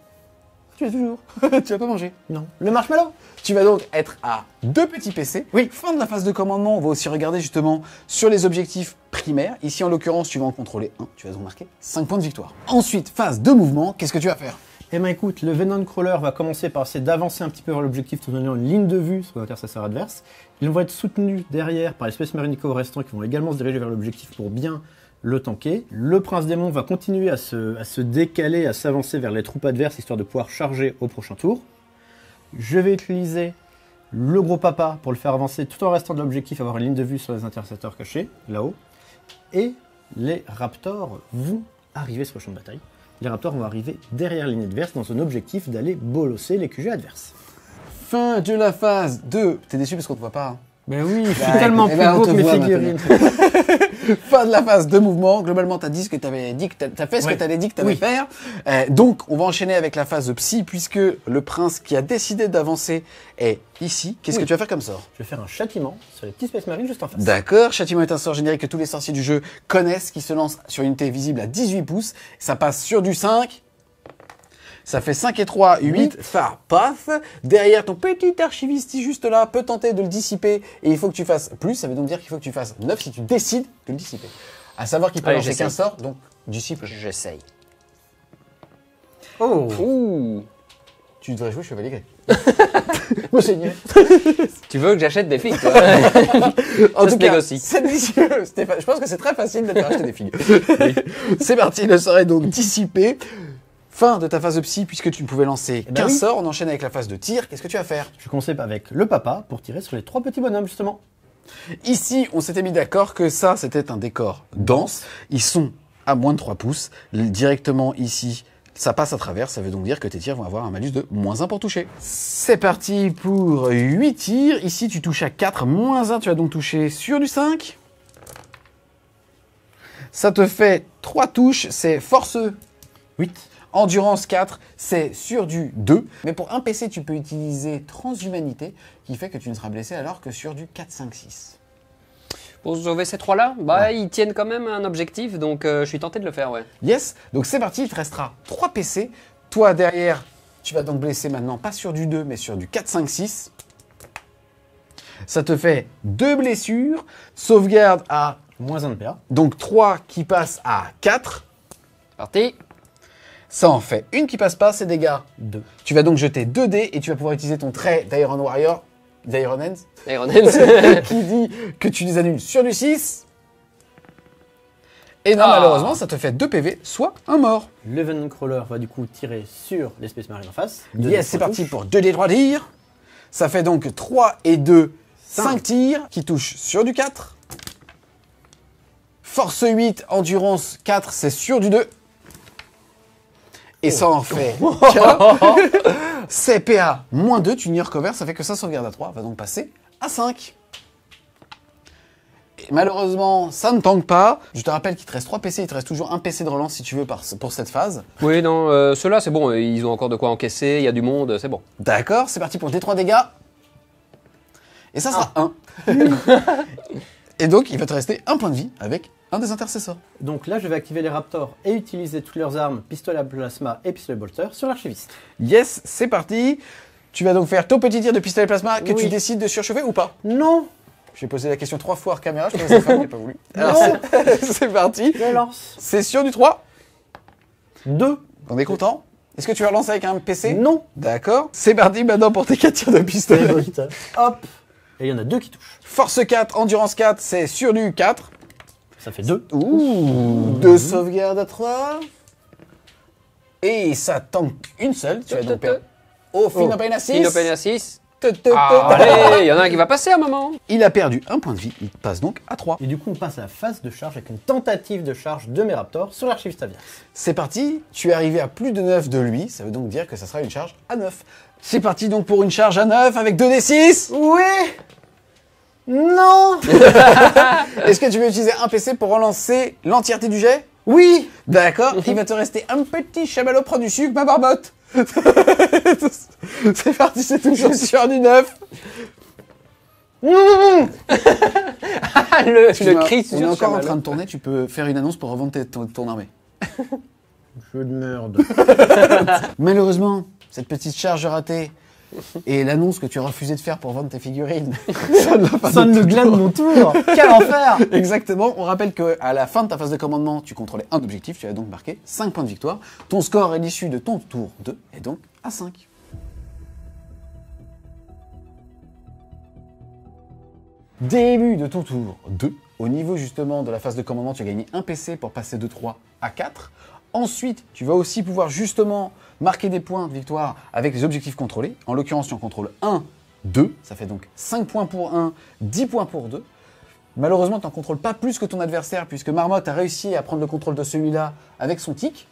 Tu es toujours. Tu vas pas manger. Non. Le marshmallow. Tu vas donc être à 2 petits PC. Oui. Fin de la phase de commandement, on va aussi regarder justement sur les objectifs primaires. Ici en l'occurrence, tu vas en contrôler 1. Tu vas donc marquer 5 points de victoire. Ensuite, phase de mouvement, qu'est-ce que tu vas faire? Eh ben écoute, le Venom Crawler va commencer par essayer d'avancer un petit peu vers l'objectif tout en ayant une ligne de vue sur l'intercesseur adverse. Ils vont être soutenus derrière par les Space Marine restants qui vont également se diriger vers l'objectif pour bien le tanker. Le Prince Démon va continuer à se décaler, à s'avancer vers les troupes adverses histoire de pouvoir charger au prochain tour. Je vais utiliser le Gros Papa pour le faire avancer tout en restant de l'objectif, avoir une ligne de vue sur les intercepteurs cachés, là-haut. Et les Raptors vont arriver sur le champ de bataille. Les Raptors vont arriver derrière la ligne adverse dans un objectif d'aller bolosser les QG adverses. Fin de la phase 2. T'es déçu parce qu'on te voit pas, hein. Mais oui, je suis Bah, tellement écoute, plus eh ben, on beau te que mes voit figurines. Fin de la phase de mouvement. Globalement, t'as dit ce que t'avais dit, t'as fait ce que t'avais dit que t'allais Oui. faire. Donc, on va enchaîner avec la phase psy, puisque le prince qui a décidé d'avancer est ici. Qu'est-ce que tu vas faire comme sort? Je vais faire un châtiment sur les petits Space Marines juste en face. D'accord, châtiment est un sort générique que tous les sorciers du jeu connaissent, qui se lance sur une unité visible à 18 pouces. Ça passe sur du 5. Ça fait 5 et 3, 8, ça passe. Derrière, ton petit archiviste juste là peut tenter de le dissiper. Et il faut que tu fasses plus, ça veut donc dire qu'il faut que tu fasses 9 si tu décides de le dissiper. À savoir qu'il peut Allez, lancer j'essaye. qu'un sort, donc dissipe. j'essaye. Oh. Ouh. Tu devrais jouer chevalier gris. Moi, c'est nul. Tu veux que j'achète des figues, toi? En se tout cas, négocie. c'est délicieux, Stéphane. Je pense que c'est très facile de te faire acheter des figues. C'est parti, le sort est donc dissipé. Fin de ta phase de psy, puisque tu ne pouvais lancer ben qu'un oui. sort. On enchaîne avec la phase de tir. Qu'est-ce que tu vas faire? Je commencer avec le papa pour tirer sur les 3 petits bonhommes justement. Ici, on s'était mis d'accord que ça, c'était un décor dense. Ils sont à moins de 3 pouces. Directement ici, ça passe à travers. Ça veut donc dire que tes tirs vont avoir un malus de -1 pour toucher. C'est parti pour 8 tirs. Ici, tu touches à 4, -1. Tu vas donc toucher sur du 5. Ça te fait 3 touches. C'est force 8. Endurance 4, c'est sur du 2. Mais pour un PC, tu peux utiliser transhumanité, qui fait que tu ne seras blessé alors que sur du 4, 5, 6. Pour sauver ces trois-là, bah ils tiennent quand même un objectif, donc je suis tenté de le faire, ouais. Yes, donc c'est parti, il te restera 3 PC. Toi derrière, tu vas donc blesser maintenant, pas sur du 2, mais sur du 4, 5, 6. Ça te fait 2 blessures, sauvegarde à Moins 1 de PA. donc 3 qui passe à 4. Parti. Ça en fait une qui passe pas, c'est dégâts. 2. Tu vas donc jeter 2 dés et tu vas pouvoir utiliser ton trait d'Iron Warrior, d'Iron Hands, Iron Hands. qui dit que tu les annules sur du 6. Et non, Ah. malheureusement, ça te fait 2 PV, soit un mort. Le Venomcrawler va du coup tirer sur les Space Marines en face. Yes, c'est parti pour 2 dés 3 tirs. Ça fait donc 3 et 2, 5 tirs qui touchent sur du 4. Force 8, endurance 4, c'est sur du 2. Et ça en fait 4. CPA moins 2, tu n'y recover, ça fait que ça sauvegarde à 3, va donc passer à 5. Et malheureusement, ça ne tank pas. Je te rappelle qu'il te reste 3 PC, il te reste toujours un PC de relance si tu veux pour cette phase. Oui, non, ceux-là, c'est bon. Ils ont encore de quoi encaisser. Il y a du monde, c'est bon. D'accord, c'est parti pour D3 dégâts. Et ça sera 1. Et donc, il va te rester un point de vie avec un des intercesseurs. Donc là, je vais activer les Raptors et utiliser toutes leurs armes, pistolet à plasma et pistolet bolter, sur l'archiviste. Yes, c'est parti. Tu vas donc faire ton petit tir de pistolet plasma que Oui. tu décides de surchauffer ou pas. Non. J'ai posé la question 3 fois hors caméra, je pense que ça n'a pas voulu. Alors, Non. c'est parti. Je lance. C'est sur du 3. 2. On est content. Est-ce que tu vas relancer avec un PC? Non. D'accord. C'est parti maintenant pour tes 4 tirs de Pistolet pistolet. bolter. Hop. Et il y en a 2 qui touchent. Force 4, endurance 4, c'est sur du 4. Ça fait 2. Ouh, 2 sauvegardes à 3. Et ça tank une seule. Tu vas donc perdre. Oh, Finopane à 6. Finopane à 6. Allez, il y en a un qui va passer à un moment. Il a perdu un point de vie. Il passe donc à 3. Et du coup, on passe à la phase de charge avec une tentative de charge de mes Raptors sur l'archiviste Avias. C'est parti. Tu es arrivé à plus de 9 de lui. Ça veut donc dire que ça sera une charge à 9. C'est parti donc pour une charge à 9 avec 2d6. Oui. Non. Est-ce que tu veux utiliser un PC pour relancer l'entièreté du jet? Oui. D'accord. Il va te rester un petit chamallow, prends du sucre, ma barbotte. C'est parti, c'est toujours sur du 9. Le cri On est encore en train de tourner, tu peux faire une annonce pour revendre ton armée. Jeu de merde. Malheureusement, cette petite charge ratée et l'annonce que tu as refusé de faire pour vendre tes figurines. Sonne le glas de mon tour. Quel enfer. Exactement, on rappelle qu'à la fin de ta phase de commandement, tu contrôlais un objectif, tu as donc marqué 5 points de victoire. Ton score à l'issue de ton tour 2 est donc à 5. Début de ton tour 2. Au niveau justement de la phase de commandement, tu as gagné un PC pour passer de 3 à 4. Ensuite, tu vas aussi pouvoir justement marquer des points de victoire avec les objectifs contrôlés. En l'occurrence, tu en contrôles 1, 2. Ça fait donc 5 points pour 1, 10 points pour 2. Malheureusement, tu n'en contrôles pas plus que ton adversaire puisque Marmotte a réussi à prendre le contrôle de celui-là avec son tic.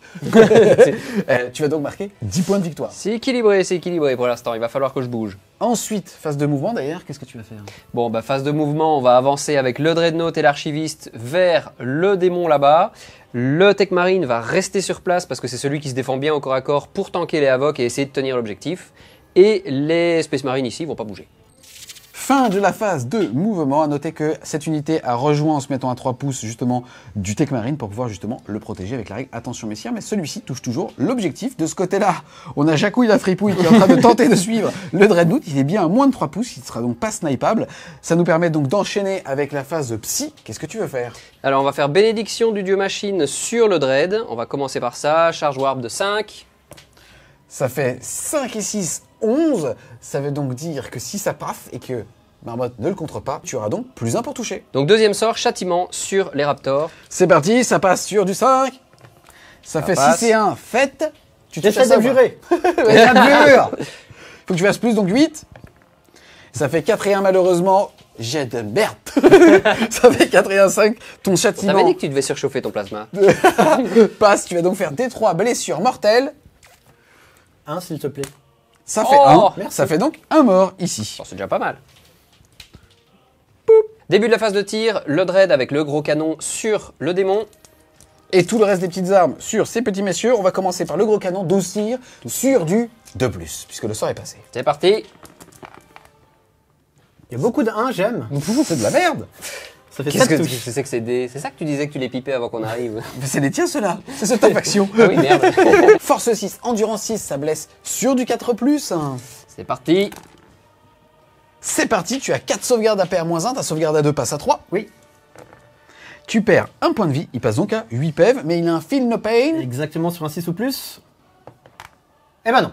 Tu vas donc marquer 10 points de victoire. C'est équilibré pour l'instant. Il va falloir que je bouge. Ensuite, phase de mouvement d'ailleurs, qu'est-ce que tu vas faire? Bon, bah, phase de mouvement, on va avancer avec le Dreadnought et l'archiviste vers le démon là-bas. Le Tech Marine va rester sur place parce que c'est celui qui se défend bien au corps à corps pour tanker les Havocs et essayer de tenir l'objectif. Et les Space Marines ici vont pas bouger. Fin de la phase de mouvement. À noter que cette unité a rejoint en se mettant à 3 pouces justement du Tech Marine pour pouvoir justement le protéger avec la règle attention messieurs, mais celui-ci touche toujours l'objectif. De ce côté-là, on a Jacouille la fripouille qui est en train de tenter de suivre le Dreadnought. Il est bien à moins de 3 pouces, il ne sera donc pas snipeable. Ça nous permet donc d'enchaîner avec la phase de psy. Qu'est-ce que tu veux faire? Alors on va faire bénédiction du dieu machine sur le Dread. On va commencer par ça. Charge warp de 5. Ça fait 5 et 6, 11. Ça veut donc dire que si ça paf et que Marmotte ne le contre pas, tu auras donc plus 1 pour toucher. Donc deuxième sort, châtiment sur les Raptors. C'est parti, ça passe sur du 5. Ça fait passe. 6 et 1, fête. Tu J'essaie ça, d'abjurer. J'abjure. Faut que tu fasses plus, donc 8. Ça fait 4 et 1 malheureusement. Jet de merde. Ça fait 4 et 1, 5. Ton On châtiment t'avait dit que tu devais surchauffer ton plasma. passe. Tu vas donc faire D3 blessures mortelles. 1 s'il te plaît. Ça fait Oh, 1. merci. Ça fait donc un mort ici. Bon, c'est déjà pas mal. Début de la phase de tir, le Dread avec le gros canon sur le démon. Et tout le reste des petites armes sur ces petits messieurs. On va commencer par le gros canon, 12 tirs sur du 2+, puisque le sort est passé. C'est parti. Il y a beaucoup de 1, j'aime. C'est de la merde. Ça fait Qu'est-ce 7 que touches. c'est que c'est ça que tu disais que tu les pipais avant qu'on arrive. Mais c'est les tiens ceux-là. C'est ce top action. Ah oui, merde. Force 6, endurance 6, ça blesse sur du 4+. C'est parti. C'est parti, tu as 4 sauvegardes à PA-1, ta sauvegarde à 2 passe à 3. Oui. Tu perds un point de vie, il passe donc à 8 PEV, mais il a un Feel No Pain. Exactement sur un 6 ou plus. Eh ben non.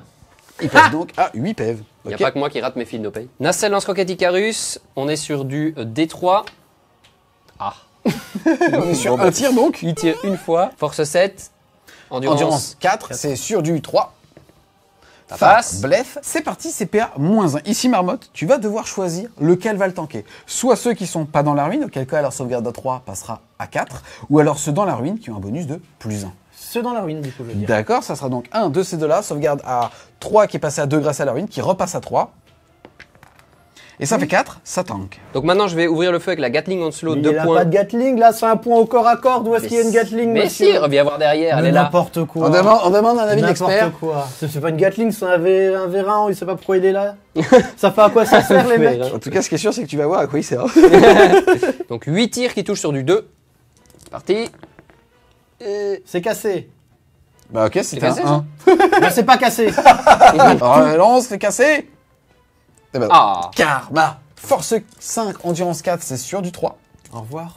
Il passe donc à 8 PEV. Il n'y a Ok. pas que moi qui rate mes fils no pay. Nacelle lance-roquette Icarus, on est sur du D3. Ah. On est sur un tir donc. Il tire une fois. Force 7. Endurance 4, c'est sur du 3. Ça passe. Blef, c'est parti, c'est PA-1. Ici, Marmotte, tu vas devoir choisir lequel va le tanker. Soit ceux qui sont pas dans la ruine, auquel cas leur sauvegarde à 3 passera à 4, ou alors ceux dans la ruine qui ont un bonus de +1. Ceux dans la ruine, du coup, je veux dire. D'accord, ça sera donc un de ces deux-là, sauvegarde à 3 qui est passé à 2 grâce à la ruine, qui repasse à 3. Et ça fait 4, ça tank. Donc maintenant, je vais ouvrir le feu avec la Gatling Onslaught, Il 2 n'a points. pas de Gatling, là, c'est un point au corps à corps. D'où est-ce qu'il y a une Gatling, Mais monsieur? si, reviens voir derrière, elle Mais est là. n'importe quoi. On demande un avis d'expert. N'importe quoi. C'est pas une Gatling, c'est un vérin, il sait pas pourquoi il est là. Ça fait à quoi ça sert, les mecs? En tout cas, ce qui est sûr, c'est que tu vas voir à quoi il sert. Donc 8 tirs qui touchent sur du 2. C'est parti. C'est cassé. Bah ok, c'est C'est cassé, un ça 1. Bah, c'est pas cassé. Relance, c'est cassé. Eh ben, Ah. Karma. Force 5, endurance 4, c'est sur du 3. Au revoir.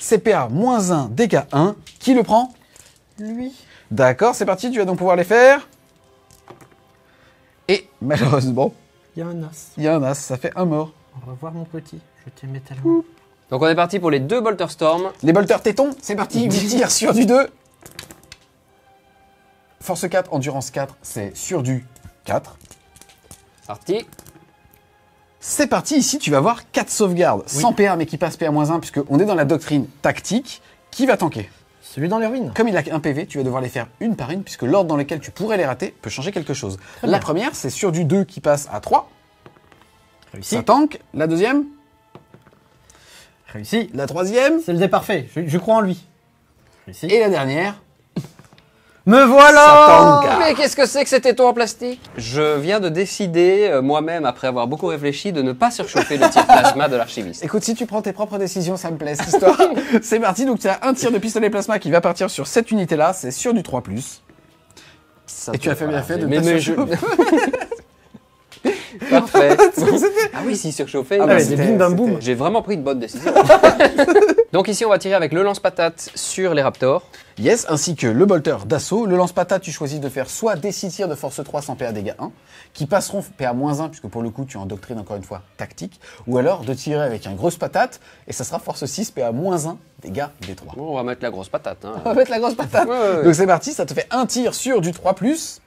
CPA -1, dégâts 1. Qui le prend? Lui. D'accord, c'est parti, tu vas donc pouvoir les faire. Et malheureusement, Il y a un as. il y a un as, ça fait un mort. Au revoir, mon petit. Je t'aimais tellement. Donc on est parti pour les 2 Bolter Storm. Les bolters tétons, c'est parti, 8 tirs sur du 2. Force 4, endurance 4, c'est sur du 4. Parti. C'est parti, ici tu vas avoir 4 sauvegardes, sans PA mais qui passe PA-1, puisqu'on est dans la doctrine tactique, qui va tanker. Celui dans les ruines. Comme il a un PV, tu vas devoir les faire une par une, puisque l'ordre dans lequel tu pourrais les rater peut changer quelque chose. Très La bien. première, c'est sur du 2 qui passe à 3, Réussi. ça tank. La deuxième, Réussi. la troisième, C'est le dé parfait. Je crois en lui. Réussi. et la dernière, Me ça voilà. tank. Mais qu'est-ce que c'est que cet étau en plastique? Je viens de décider, moi-même, après avoir beaucoup réfléchi, de ne pas surchauffer le tir plasma de l'archiviste. Écoute, si tu prends tes propres décisions, ça me plaît cette histoire. C'est parti, donc tu as un tir de pistolet plasma qui va partir sur cette unité-là, c'est sur du 3+. Et tu as fait bien fait de mais, pas mais je... surchauffer. Parfait. Ah oui, si surchauffé. Ah là, ouais, des c'était- bim bam boum. J'ai vraiment pris une bonne décision. Donc ici, on va tirer avec le lance-patate sur les raptors. Yes, ainsi que le bolter d'assaut. Le lance-patate, tu choisis de faire soit des 6 tirs de force 3 sans PA dégâts 1, qui passeront PA-1, puisque pour le coup, tu es en doctrine encore une fois tactique, ou alors de tirer avec un grosse patate, et ça sera force 6 PA-1, dégâts D3. Bon, on va mettre la grosse patate. Hein. On va mettre la grosse patate. Ouais, ouais, ouais. Donc c'est parti, ça te fait un tir sur du 3+.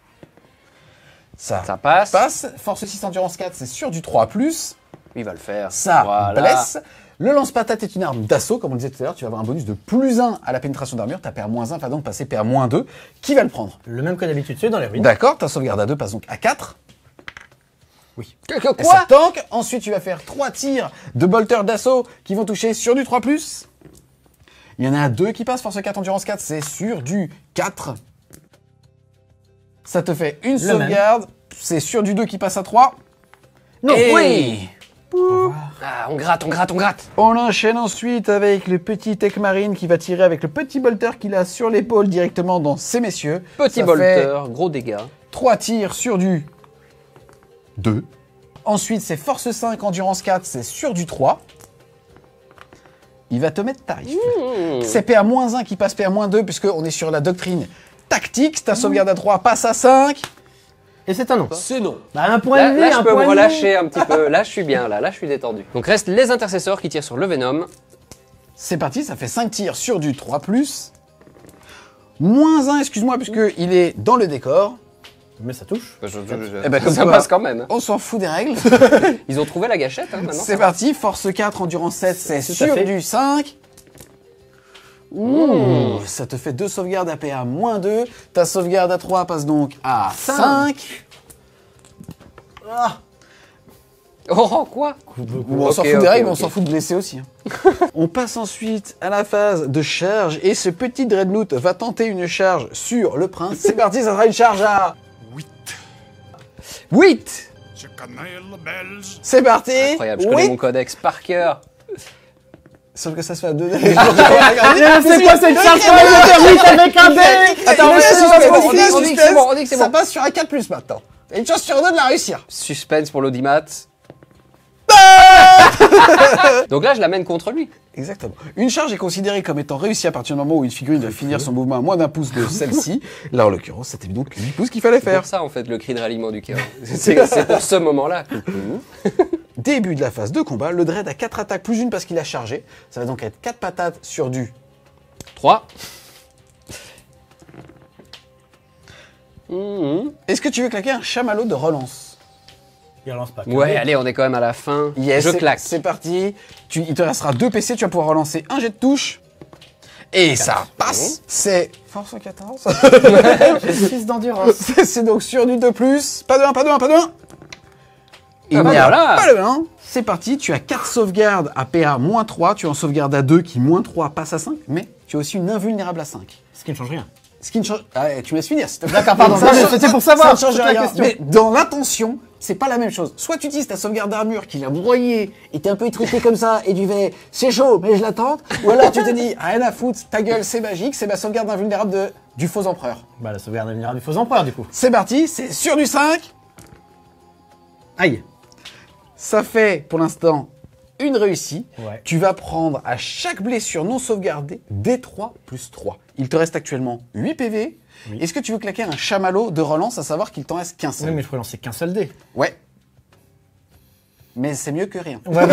Ça Ça passe. passe. Force 6 endurance 4, c'est sur du 3+. Il va le faire. Ça Voilà. blesse. Le lance-patate est une arme d'assaut, comme on le disait tout à l'heure. Tu vas avoir un bonus de +1 à la pénétration d'armure. Ta PA-1 va donc passer PA-2. Qui va le prendre? Le même que d'habitude, celui dans les ruines. D'accord, ta sauvegarde à 2 passe donc à 4. Et Quoi ça tank. Ensuite, tu vas faire 3 tirs de bolter d'assaut qui vont toucher sur du 3+. Il y en a 2 qui passent. Force 4, endurance 4, c'est sur du 4. Ça te fait une Le sauvegarde. C'est sur du 2 qui passe à 3. Non, Et oui. Ah, on gratte, on gratte, on gratte. on enchaîne ensuite avec le petit Tech Marine qui va tirer avec le petit bolter qu'il a sur l'épaule directement dans ces messieurs. Petit Ça bolter, gros dégâts. 3 tirs sur du 2. Ensuite, c'est force 5, endurance 4, c'est sur du 3. Il va te mettre tarif. C'est PA-1 qui passe PA-2 puisqu'on est sur la doctrine tactique. Ta sauvegarde à 3 passe à 5. Et c'est un non. C'est non. Bah, un point Là, de vie, là, je un peux point me de vie. relâcher un petit peu. Là, je suis bien. Là, je suis détendu. Donc, restent les intercesseurs qui tirent sur le Venom. C'est parti, ça fait 5 tirs sur du 3+. Moins 1, excuse-moi, puisqu'il est dans le décor. Mais ça touche. Eh ben, comme ça quoi, passe quand même. Hein. On s'en fout des règles. Ils ont trouvé la gâchette, hein, maintenant. C'est parti, force 4, endurance 7, c'est Tout à sur fait. du 5. Ouh, ça te fait 2 sauvegardes à PA-2. Ta sauvegarde à 3 passe donc à 5. Ah. Oh, quoi On s'en Ok, fout des ok, règles, mais on ok. s'en fout de blesser aussi. hein. On passe ensuite à la phase de charge et ce petit Dreadnought va tenter une charge sur le prince. C'est parti, ça sera une charge à 8. Je connais le belge. C'est parti. Incroyable, je connais Oui. mon codex par cœur. Sauf que ça se fait à 2. C'est quoi cette charge sur le 8 avec un dé? Attends, on dit que c'est bon, on dit que c'est Ça bon. passe sur un 4+ maintenant. Et une chance sur 2 de la réussir. Suspense pour l'audimat. Donc là, je l'amène contre lui. Exactement. Une charge est considérée comme étant réussie à partir du moment où une figurine va finir son mouvement à moins d'un pouce de celle-ci. Là, en l'occurrence, c'était donc 8 pouces qu'il fallait C'est faire. pour ça, en fait, le cri de ralliement du chaos. C'est pour ce moment-là. Début de la phase de combat, le Dread a 4 attaques plus une parce qu'il a chargé. Ça va donc être 4 patates sur du 3. Est-ce que tu veux claquer un chamallow de relance? Il relance pas. Ouais, allez, on est quand même à la fin. Yes, Je claque. C'est parti. Il te restera 2 PC, tu vas pouvoir relancer un jet de touche. Et ça passe. C'est force 14. J'ai 6 d'endurance. C'est donc sur du 2+. Pas de 1, pas de 1, pas de 1. Il Ah n'y bah a voilà. pas de 1. C'est parti, tu as 4 sauvegardes à PA -3, tu en sauvegardes à 2 qui -3 passe à 5, mais tu as aussi une invulnérable à 5. Ce qui ne change rien. Ce qui ne change... Ah, tu me laisses finir, s'il te plaît. D'accord, pardon. Ça, C'était pour savoir. ça ne change toute la rien. question. Mais dans l'intention, c'est pas la même chose. Soit tu utilises ta sauvegarde d'armure qui l'a broyé, et t'es un peu étriqué comme ça, et tu fais c'est chaud, mais je l'attends. Ou alors tu te dis rien à foutre, ta gueule, c'est magique, c'est ma sauvegarde invulnérable du faux empereur. Bah, la sauvegarde invulnérable du faux empereur, du coup. C'est parti, c'est sur du 5. Aïe. Ça fait pour l'instant une réussite. Ouais. Tu vas prendre à chaque blessure non sauvegardée D3 + 3. Il te reste actuellement 8 PV. Oui. Est-ce que tu veux claquer un chamallow de relance, à savoir qu'il t'en reste qu'un seul? Oui, mais je peux lancer qu'un seul dé. Ouais. Mais c'est mieux que rien. Ouais,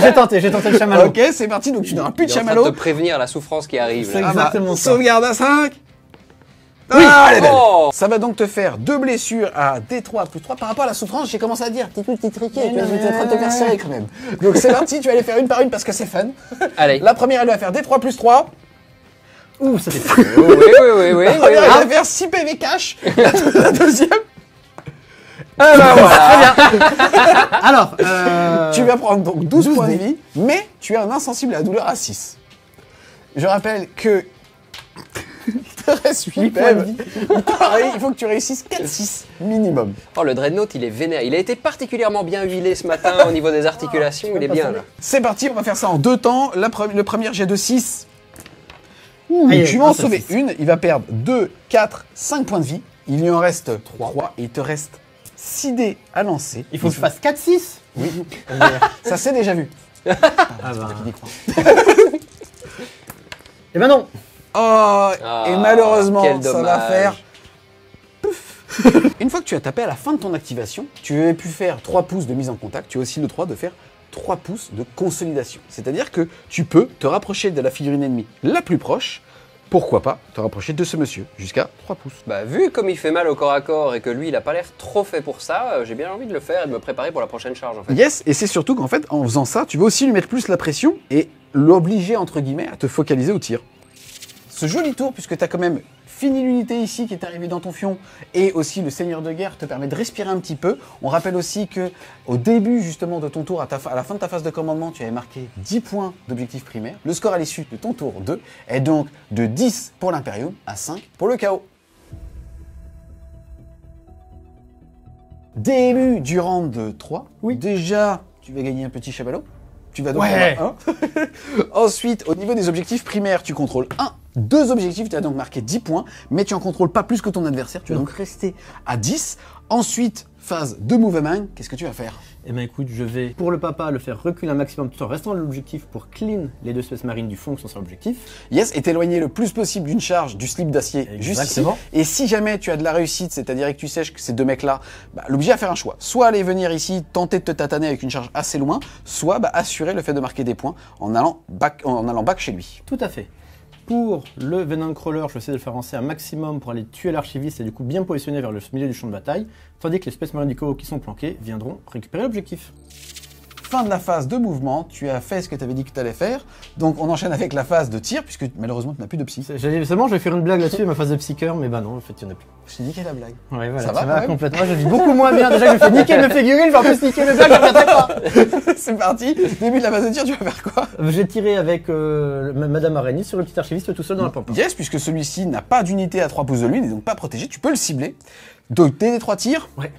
j'ai tenté le chamallow. Ok, c'est parti, donc tu n'auras plus de Il est en train chamallow. de te prévenir la souffrance qui arrive. C'est là. exactement ça. Sauvegarde à 5. Ah, elle est belle. Oh. Ça va donc te faire 2 blessures à D3 + 3. Par rapport à la souffrance, j'ai commencé à dire, t'es tout triqué, tu es en train de te faire serrer quand même. Donc c'est parti, tu vas les faire une par une parce que c'est fun. Allez. La première, elle va faire D3 + 3. Ouh, ça fait. Oui. La première, elle va faire 6 PV cash. La deuxième, Alors, tu vas prendre donc 12 points de vie, mais tu es un insensible à la douleur à 6. Je rappelle que il te reste 8 points de PV. Pareil, il faut que tu réussisses 4-6 minimum. Oh, le Dreadnought, il est vénère. Il a été particulièrement bien huilé ce matin au niveau des articulations. Il est bien là. C'est parti, on va faire ça en 2 temps. Le premier jet de 6. Aïe, Tu vas en ça, sauver six. une. Il va perdre 2, 4, 5 points de vie. Il lui en reste 3. Et il te reste 6 dés à lancer. il faut que je fasse 4-6. Oui, ça c'est déjà vu. Ah bah. Qui y croit. Eh ben non. Oh, et malheureusement, quel ça va dommage. faire... Une fois que tu as tapé à la fin de ton activation, tu avais pu faire 3 pouces de mise en contact, tu as aussi le droit de faire 3 pouces de consolidation. C'est-à-dire que tu peux te rapprocher de la figurine ennemie la plus proche, pourquoi pas te rapprocher de ce monsieur, jusqu'à 3 pouces. Bah, vu comme il fait mal au corps à corps et que lui, il a pas l'air trop fait pour ça, j'ai bien envie de le faire et de me préparer pour la prochaine charge en fait. Yes, et c'est surtout qu'en fait, en faisant ça, tu veux aussi lui mettre plus la pression et l'obliger, entre guillemets, à te focaliser au tir. Ce joli tour, puisque tu as quand même fini l'unité ici qui est arrivée dans ton fion, et aussi le seigneur de guerre te permet de respirer un petit peu. On rappelle aussi que au début justement de ton tour, à la fin de ta phase de commandement, tu avais marqué 10 points d'objectif primaire. Le score à l'issue de ton tour 2 est donc de 10 pour l'Imperium à 5 pour le chaos. Début du round 3. Oui. Déjà, tu vas gagner un petit chamallow. Tu vas donc Ouais. avoir un. Ensuite, au niveau des objectifs primaires, tu contrôles 2 objectifs, tu as donc marqué 10 points, mais tu en contrôles pas plus que ton adversaire, tu vas donc rester à 10. Ensuite, phase de mouvement, qu'est-ce que tu vas faire? Eh ben écoute, je vais pour le papa le faire reculer un maximum tout en restant dans l'objectif pour clean les 2 Space Marines du fond qui sont sur l'objectif. Yes, et t'éloigner le plus possible d'une charge du slip d'acier juste ici. Exactement. Et si jamais tu as de la réussite, c'est-à-dire que tu sais que ces 2 mecs-là, l'obliger à faire un choix. Soit aller venir ici, tenter de te tataner avec une charge assez loin, soit assurer le fait de marquer des points en allant back chez lui. Tout à fait. Pour le Venom Crawler, je vais essayer de le faire avancer un maximum pour aller tuer l'archiviste et du coup bien positionner vers le milieu du champ de bataille, tandis que les Space Marines du chaos qui sont planqués viendront récupérer l'objectif. Fin de la phase de mouvement, tu as fait ce que tu avais dit que tu allais faire, donc on enchaîne avec la phase de tir, puisque malheureusement tu n'as plus de psy. Seulement, je vais faire une blague là-dessus, ma phase de psycheur, mais bah non, en fait, il n'y en a plus. Je t'ai niqué la blague. Ouais, voilà, Ça va, quand même complètement. Je vis beaucoup moins bien. Déjà que je fais niquer mes figurines, je vais en plus niquer mes blagues, je reviendrai pas. C'est parti, début de la phase de tir, tu vas faire quoi? J'ai tiré avec Madame Araignée sur le petit archiviste tout seul dans la pampa. Yes, puisque celui-ci n'a pas d'unité à 3 pouces de lui, il n'est donc pas protégé, tu peux le cibler. Donc dès les 3 tirs, Ouais.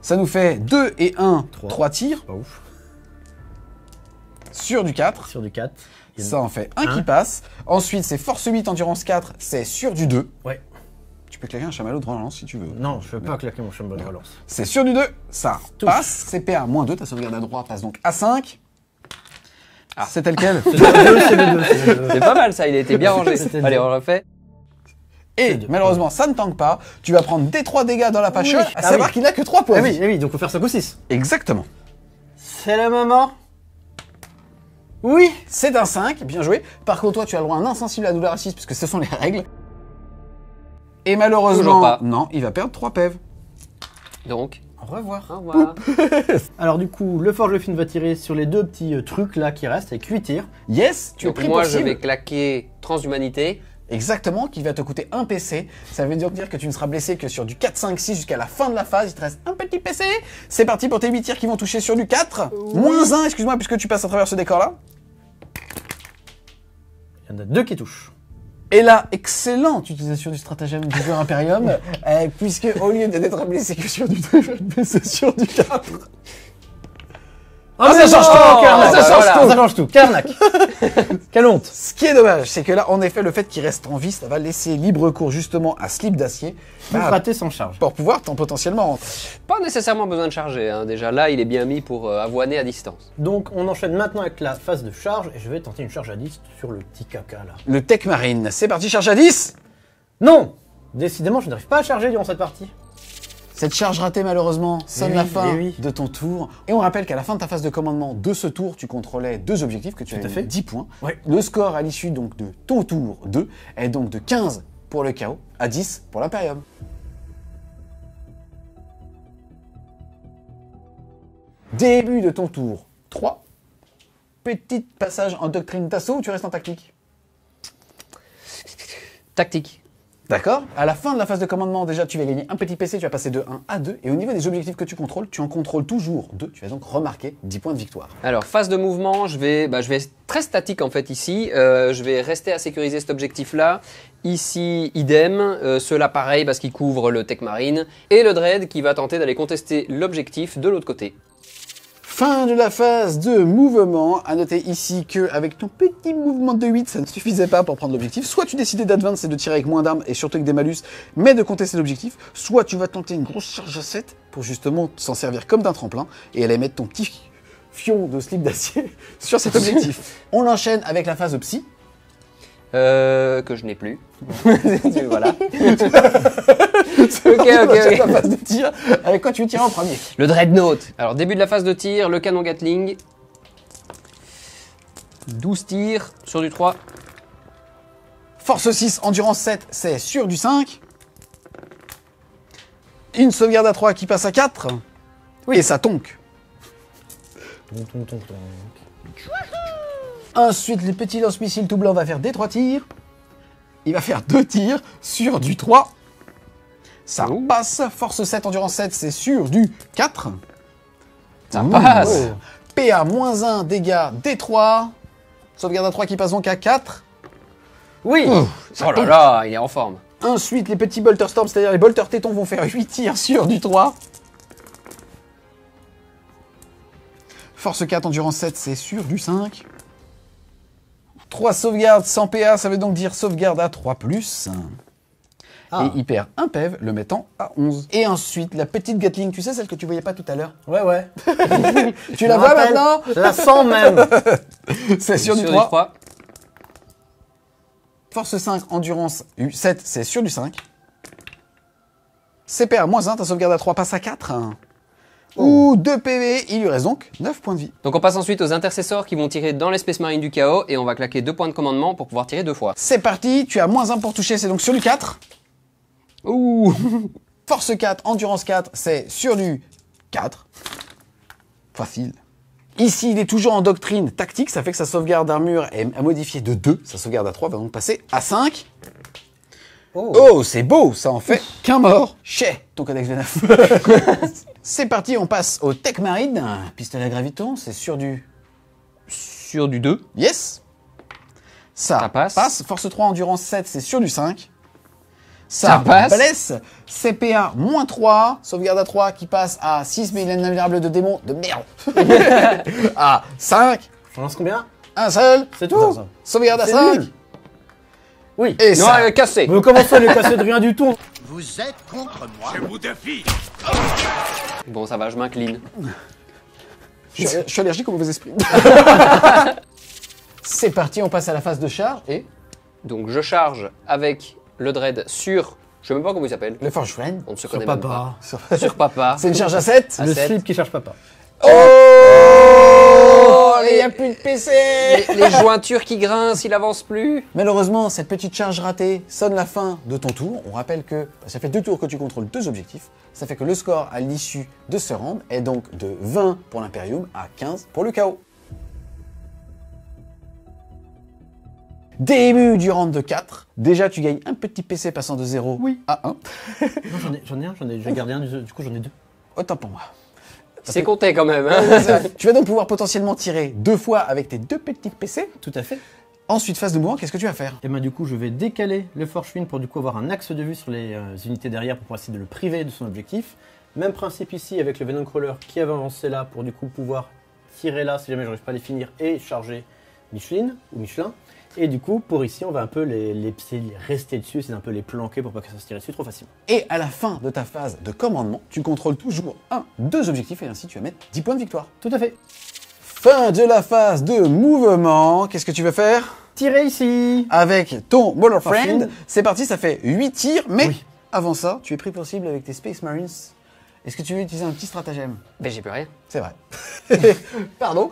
ça nous fait 2 et 1, Trois. 3 tirs, Pas ouf. sur du 4. Sur du 4. Ça en fait un Un. qui passe. Ensuite, c'est force 8, endurance 4, c'est sur du 2. Ouais. Tu peux claquer un chamallow de relance si tu veux. Non, je ne peux pas claquer mon chamallow de relance. C'est sûr du 2, ça Touche. passe. CPA -2, ta sauvegarde à droite passe donc à 5. Ah. C'était lequel? C'est le 2, c'est le 2. C'est pas mal ça, il a été bien rangé. C'était le Allez, deux. on refait. Et malheureusement, ça ne tanque pas. Tu vas prendre des 3 dégâts dans la fâcheuse, Oui. à Ah savoir oui. qu'il a que 3 points. Ah de oui, vie. eh oui, donc faut faire 5 ou 6. Exactement. C'est le moment. Oui. C'est un 5, bien joué. Par contre, toi, tu as le droit à un insensible à la douleur à 6, puisque ce sont les règles. Et malheureusement, Toujours pas. non, il va perdre 3 PEV. Donc, Au revoir. au revoir. Alors du coup, le forge fine va tirer sur les 2 petits trucs là qui restent avec 8 tirs. Yes, tu es Donc pris moi, pour je cible. vais claquer transhumanité. Exactement, qui va te coûter un PC. Ça veut dire que tu ne seras blessé que sur du 4, 5, 6 jusqu'à la fin de la phase. Il te reste un petit PC. C'est parti pour tes 8 tirs qui vont toucher sur du 4. Moins 1, excuse-moi, puisque tu passes à travers ce décor-là. Il y en a 2 qui touchent. Et là, excellente utilisation du stratagème du joueur Imperium, puisque au lieu d'être blessé que sur du 2, je vais être blessé sur du 4. Oh, ça change tout, Karnak. bah voilà. Ça change tout, Karnak. Quelle honte. Ce qui est dommage, c'est que là, en effet, le fait qu'il reste en vie, ça va laisser libre cours justement à Slip d'acier Vous ratez sans charge. pour pouvoir potentiellement rentrer. Pas nécessairement besoin de charger. Hein. Déjà là, il est bien mis pour avoiner à distance. Donc on enchaîne maintenant avec la phase de charge et je vais tenter une charge à 10 sur le petit caca là. Le Tech Marine, c'est parti, charge à 10. Non. Décidément, je n'arrive pas à charger durant cette partie. Cette charge ratée, malheureusement, sonne Oui, la fin oui. de ton tour. Et on rappelle qu'à la fin de ta phase de commandement de ce tour, tu contrôlais 2 objectifs que tu Tout as à fait. 10 points. Ouais. Le score à l'issue donc de ton tour 2 est donc de 15 pour le chaos à 10 pour l'Imperium. Début de ton tour 3. Petit passage en doctrine d'assaut ou tu restes en tactique? Tactique. D'accord. À la fin de la phase de commandement, déjà, tu vas gagner un petit PC, tu vas passer de 1 à 2. Et au niveau des objectifs que tu contrôles, tu en contrôles toujours 2. Tu vas donc remarquer 10 points de victoire. Alors, phase de mouvement, je vais être très statique en fait ici. Je vais rester à sécuriser cet objectif-là. Ici, idem. Ceux-là, pareil, parce qu'ils couvrent le Tech Marine. Et le Dread qui va tenter d'aller contester l'objectif de l'autre côté. Fin de la phase de mouvement. À noter ici que avec ton petit mouvement de 8, ça ne suffisait pas pour prendre l'objectif. Soit tu décidais d'advance et de tirer avec moins d'armes et surtout avec des malus, mais de contester l'objectif. Soit tu vas tenter une grosse charge à 7 pour justement s'en servir comme d'un tremplin et aller mettre ton petit fion de slip d'acier sur cet objectif. On enchaîne avec la phase psy. Que je n'ai plus. Voilà. Ok. ok. La phase de tir. Avec quoi tu veux tirer en premier? Le Dreadnought. Alors, début de la phase de tir, le canon Gatling. 12 tirs sur du 3. Force 6, endurance 7, c'est sur du 5. Une sauvegarde à 3 qui passe à 4. Oui. Et ça tonk. Ensuite, le petit lance-missile tout blanc va faire des 3 tirs. Il va faire 2 tirs sur du 3. Ça Ouh. passe. Force 7, endurance 7, c'est sur du 4. Ça passe. PA -1, dégâts D3. Sauvegarde à 3 qui passe donc à 4. Oui. Oh là là, il est en forme. Ensuite, les petits bolter storm, c'est-à-dire les bolter tétons, vont faire 8 tirs sur du 3. Force 4, endurance 7, c'est sur du 5. 3 sauvegardes sans PA, ça veut donc dire sauvegarde à 3+. Ah. Et il perd un PEV, le mettant à 11. Et ensuite, la petite Gatling, tu sais, celle que tu voyais pas tout à l'heure. Ouais. Tu la vois maintenant? Je la sens même. C'est sur du du 3. 3. Force 5, endurance 7, c'est sur du 5. CPA -1, ta sauvegarde à 3 passe à 4. Ou 2 PV, il lui reste donc 9 points de vie. Donc on passe ensuite aux intercessors qui vont tirer dans l'espèce marine du chaos et on va claquer 2 points de commandement pour pouvoir tirer 2 fois. C'est parti, tu as -1 pour toucher, c'est donc sur du 4. Ouh. Force 4, endurance 4, c'est sur du 4. Facile. Ici, il est toujours en doctrine tactique, ça fait que sa sauvegarde d'armure est à modifier de 2. Sa sauvegarde à 3 va donc passer à 5. Oh, c'est beau, ça en fait qu'un mort. Chez ton codex de 9. C'est parti, on passe au Tech Marine. Pistolet à graviton, c'est sur du... Sur du 2. Yes. Ça passe. Force 3, endurance 7, c'est sur du 5. Ça passe. Blesse. CPA -3. Sauvegarde à 3 qui passe à 6, mais il a une invulnérable de démon de merde. À 5. On lance combien? Un seul. C'est tout. Sauvegarde à C'est 5. nul. Oui. Et Non, ça... cassé. Mais comment ça, les casser de rien du tout? Vous êtes contre moi. Je vous défie. Bon, ça va, je m'incline. Je suis allergique aux mauvais esprits. C'est parti, on passe à la phase de charge et... Donc je charge avec le dread sur... Je sais même pas comment il s'appelle. Le Forge Friend. On ne se Sur connaît même papa. pas. Sur papa. C'est une charge à 7. À Le 7. slip qui cherche papa. Oh, il n'y a plus de PC. Les jointures qui grincent, il avance plus. Malheureusement, cette petite charge ratée sonne la fin de ton tour. On rappelle que ça fait 2 tours que tu contrôles 2 objectifs. Ça fait que le score à l'issue de ce round est donc de 20 pour l'Imperium à 15 pour le chaos. Début du round de 4. Déjà, tu gagnes un petit PC passant de 0 à 1. Non, j'en ai déjà gardé un, du coup j'en ai 2. Autant pour moi. C'est compté quand même. Hein. Tu vas donc pouvoir potentiellement tirer 2 fois avec tes 2 petits PC. Tout à fait. Ensuite, phase de mouvement, qu'est-ce que tu vas faire? Et ben du coup je vais décaler le Forge Wind pour du coup avoir un axe de vue sur les unités derrière pour pouvoir essayer de le priver de son objectif. Même principe ici avec le Venom Crawler qui avait avancé là pour du coup pouvoir tirer là si jamais j'arrive pas à les finir et charger Micheline ou Michelin. Et du coup pour ici on va un peu les rester dessus, c'est un peu les planquer pour pas que ça se tire dessus trop facilement. Et à la fin de ta phase de commandement, tu contrôles toujours 2 objectifs et ainsi tu vas mettre 10 points de victoire. Tout à fait. Fin de la phase de mouvement, qu'est-ce que tu veux faire? Tirer ici. Avec ton Mauler Friend, Friend. c'est parti, ça fait 8 tirs, mais Oui. avant ça, tu es pris pour cible avec tes Space Marines. Est-ce que tu veux utiliser un petit stratagème? Ben j'ai plus rien. C'est vrai. Pardon.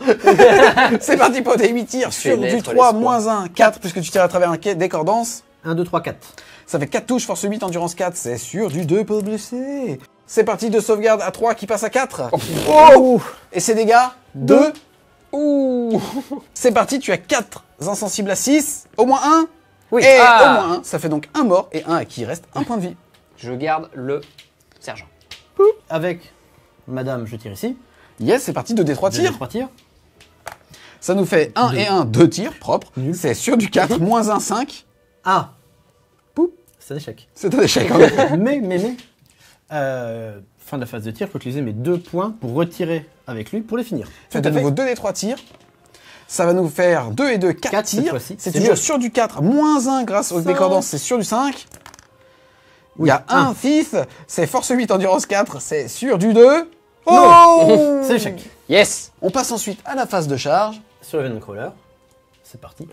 C'est parti pour tes 8 tirs sur du naître 3, l'espoir. moins 1, 4, puisque tu tires à travers un quai décordance. 1, 2, 3, 4. Ça fait 4 touches, force 8, endurance 4, c'est sur du 2 pour blesser. C'est parti de sauvegarde à 3 qui passe à 4. Oh. Et ses dégâts 2. Ouh. C'est parti, tu as 4 insensibles à 6, au moins 1. Oui. Et Ah. au moins 1, ça fait donc un mort et un à qui reste un point de vie. Je garde le sergent. Avec Madame, je tire ici. Yes, c'est parti, 2d3 tirs. 3 tirs. Ça nous fait 1 et 1, 2 tirs propres. Nul. C'est sur du 4, moins 1, 5. Ah. Poup. C'est un échec. C'est un échec quand même. mais, fin de la phase de tir, je peux utiliser mes 2 points pour retirer avec lui pour les finir. Faites de nouveau 2d3 tirs. Ça va nous faire 2 et 2, 4 Quatre cette tirs. fois-ci. C'est C'est toujours mieux. sur du 4, moins 1 grâce aux Cinq. décordances, c'est sur du 5. Il Oui, y a un un. thief, c'est force 8, endurance 4, c'est sur du 2. Non. Oh. C'est l'échec. Yes. On passe ensuite à la phase de charge. Sur le Venom Crawler. C'est parti.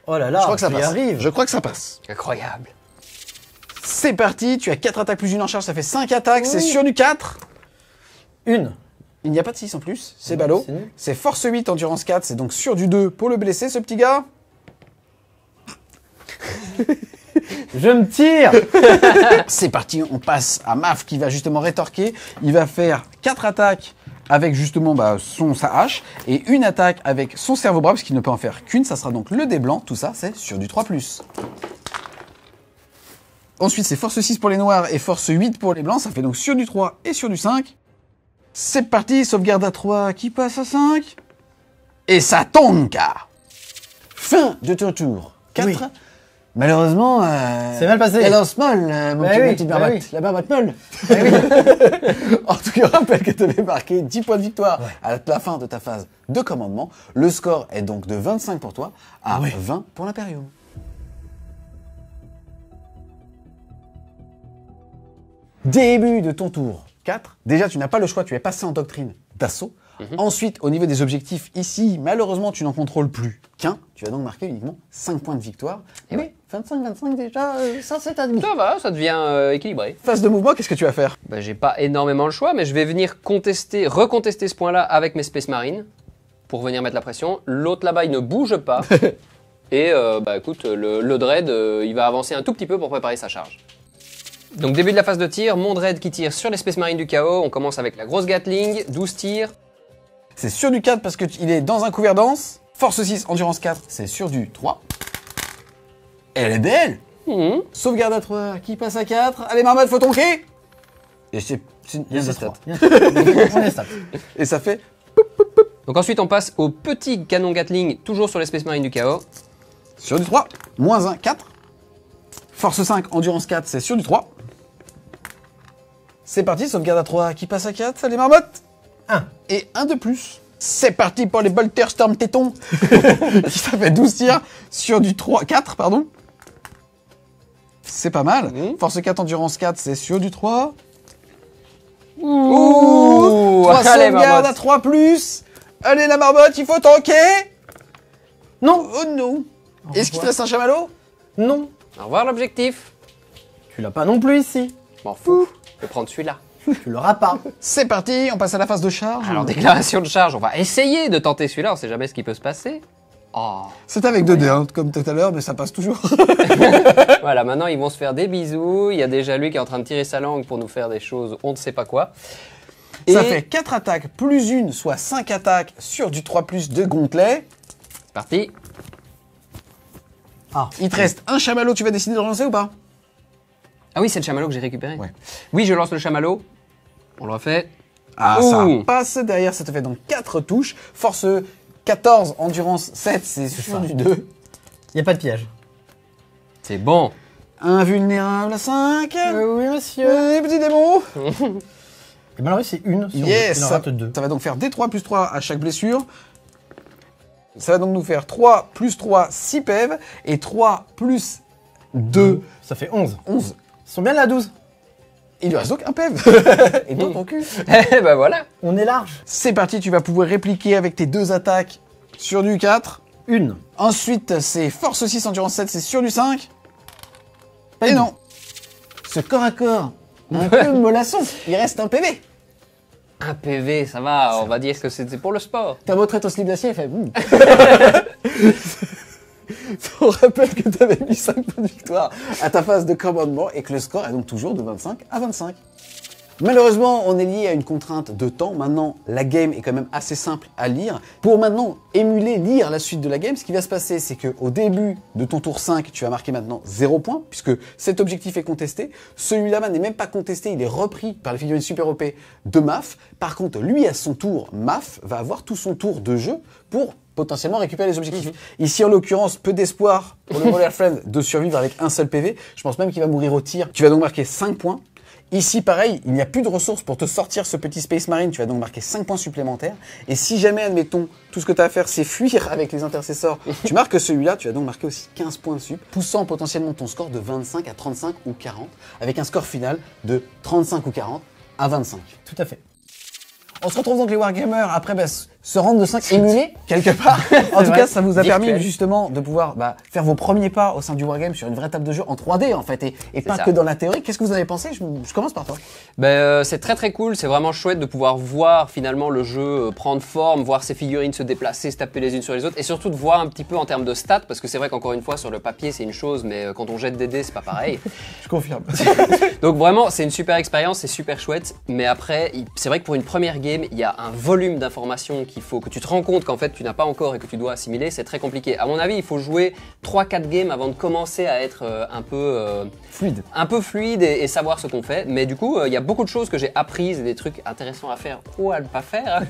Oh là là, Je crois que ça j'y passe. arrive. Je crois que ça passe. Incroyable. C'est parti, tu as 4 attaques plus une en charge, ça fait 5 attaques, c'est sur du 4. Une. Il n'y a pas de 6 en plus, c'est Non, ballot. c'est nul. C'est force 8, endurance 4, c'est donc sur du 2 pour le blesser ce petit gars. Je me tire. C'est parti, on passe à Maf qui va justement rétorquer. Il va faire 4 attaques avec justement sa hache et une attaque avec son cerveau bras, parce qu'il ne peut en faire qu'une. Ça sera donc le dé blanc, tout ça c'est sur du 3+. Ensuite c'est force 6 pour les noirs et force 8 pour les blancs, ça fait donc sur du 3 et sur du 5. C'est parti, sauvegarde à 3 qui passe à 5. Et ça tonka. Fin de ton tour 4. Oui. Malheureusement, C'est mal passé. elle lance molle, mon Bah petit oui, petite bah barbatte. oui. La barbatte molle. En tout cas, rappelle que tu avais marqué 10 points de victoire à la fin de ta phase de commandement. Le score est donc de 25 pour toi à 20 pour l'Imperium. Début de ton tour 4. Déjà, tu n'as pas le choix, tu es passé en doctrine d'assaut. Ensuite, au niveau des objectifs, ici, malheureusement, tu n'en contrôles plus qu'un. Tu vas donc marquer uniquement 5 points de victoire. Et Mais 25-25 déjà, ça c'est admis. Ça va, ça devient équilibré. Phase de mouvement, qu'est-ce que tu vas faire? Bah, j'ai pas énormément le choix, mais je vais venir recontester ce point-là avec mes Space Marines pour venir mettre la pression. L'autre là-bas, il ne bouge pas. Et écoute, le Dread, il va avancer un tout petit peu pour préparer sa charge. Donc début de la phase de tir, mon Dread qui tire sur les Space Marines du chaos. On commence avec la grosse Gatling, 12 tirs. C'est sur du 4 parce qu'il est dans un couvert dense. Force 6, endurance 4, c'est sur du 3. Elle est belle. Mhm. Sauvegarde à 3 qui passe à 4. Allez, Marmotte, faut ton quai. Et c'est Il y des en a stats. 3. On est stats. Et ça fait Donc ensuite on passe au petit canon Gatling, toujours sur les Space Marines du chaos. sur du 3. Moins 1, 4. Force 5, endurance 4, c'est sur du 3. C'est parti, sauvegarde à 3 qui passe à 4. Allez, Marmotte. 1. Et un de plus. C'est parti pour les Bolter Storm Tétons. Ça fait 12 tirs sur du 3, 4, pardon. C'est pas mal. Mmh. Force 4, endurance 4, c'est sur du 3. Ouh, 3 allez, sauvegardes Marmotte. à 3+. Allez, la marmotte, il faut tanker. Non. Oh non. Est-ce qu'il te reste un chamallow? Non. Au revoir l'objectif. Tu l'as pas non plus ici. M'en fous. Je vais prendre celui-là. Tu l'auras pas. C'est parti, on passe à la phase de charge. Alors, déclaration de charge, on va essayer de tenter celui-là, on sait jamais ce qui peut se passer. Oh. C'est avec 2 dés, hein, comme tout à l'heure, mais ça passe toujours. Voilà, maintenant ils vont se faire des bisous. Il y a déjà lui qui est en train de tirer sa langue pour nous faire des choses, on ne sait pas quoi. Ça Et- fait 4 attaques plus 1, soit 5 attaques sur du 3+ de Gontelet. C'est parti. Ah. Il te reste un chamallow, tu vas décider de le lancer ou pas? Ah oui, c'est le chamallow que j'ai récupéré. Ouais. Oui, je lance le chamallow. On le refait. Ah, Ouh. ça passe. Derrière, ça te fait donc 4 touches. Force 14, endurance 7, c'est sur ça. du 2. Y a pas de piège. C'est bon. Invulnérable à 5. Oui, monsieur. Petit démon. Et ben alors, c'est une sur Yes. deux. Il en rate 2. Ça va donc faire D3 plus 3 à chaque blessure. Ça va donc nous faire 3 plus 3, 6 PEV. Et 3 plus 2, Ça fait 11. 11. Ils sont bien là, 12. Il lui reste donc un PEV. Et donc ton cul. Eh ben voilà. On est large. C'est parti, tu vas pouvoir répliquer avec tes 2 attaques sur du 4. Une. Ensuite, c'est force 6, endurance 7, c'est sur du 5. Pas Et du non. Ce corps à corps, un peu mollasson. Il reste un PV. Un PV, ça va, on va dire que c'était pour le sport. Ta retraite au slip d'acier, elle fait On rappelle que tu avais mis 5 points de victoire à ta phase de commandement et que le score est donc toujours de 25 à 25. Malheureusement, on est lié à une contrainte de temps. Maintenant, la game est quand même assez simple à lire. Pour maintenant émuler, lire la suite de la game, ce qui va se passer, c'est qu'au début de ton tour 5, tu vas marquer maintenant 0 points, puisque cet objectif est contesté. Celui-là n'est même pas contesté, il est repris par les figurines super OP de Maf. Par contre, lui, à son tour, Maf va avoir tout son tour de jeu pour potentiellement récupérer les objectifs. Ici, en l'occurrence, peu d'espoir pour le Roller Friend de survivre avec un seul PV. Je pense même qu'il va mourir au tir. Tu vas donc marquer 5 points. Ici, pareil, il n'y a plus de ressources pour te sortir ce petit Space Marine. Tu vas donc marquer 5 points supplémentaires. Et si jamais, admettons, tout ce que tu as à faire, c'est fuir avec les intercesseurs, tu marques celui-là, tu vas donc marquer aussi 15 points de sup, poussant potentiellement ton score de 25 à 35 ou 40, avec un score final de 35 ou 40 à 25. Tout à fait. On se retrouve donc les Wargamers après se rendre de 5 émulés quelque part. En tout vrai. cas, ça vous a permis Virtuel. justement de pouvoir faire vos premiers pas au sein du Wargame sur une vraie table de jeu en 3D en fait et pas ça. que dans la théorie. Qu'est-ce que vous en avez pensé? Je commence par toi. C'est très très cool, c'est vraiment chouette de pouvoir voir finalement le jeu prendre forme, voir ses figurines se déplacer, se taper les unes sur les autres et surtout de voir un petit peu en termes de stats parce que c'est vrai qu'encore une fois sur le papier c'est une chose mais quand on jette des dés c'est pas pareil. Je confirme. Donc vraiment c'est une super expérience, c'est super chouette mais après c'est vrai que pour une première game il y a un volume d'informations qu'il faut que tu te rends compte qu'en fait tu n'as pas encore et que tu dois assimiler, c'est très compliqué. À mon avis il faut jouer 3-4 games avant de commencer à être un peu fluide et savoir ce qu'on fait. Mais du coup, il y a beaucoup de choses que j'ai apprises et des trucs intéressants à faire ou à ne pas faire.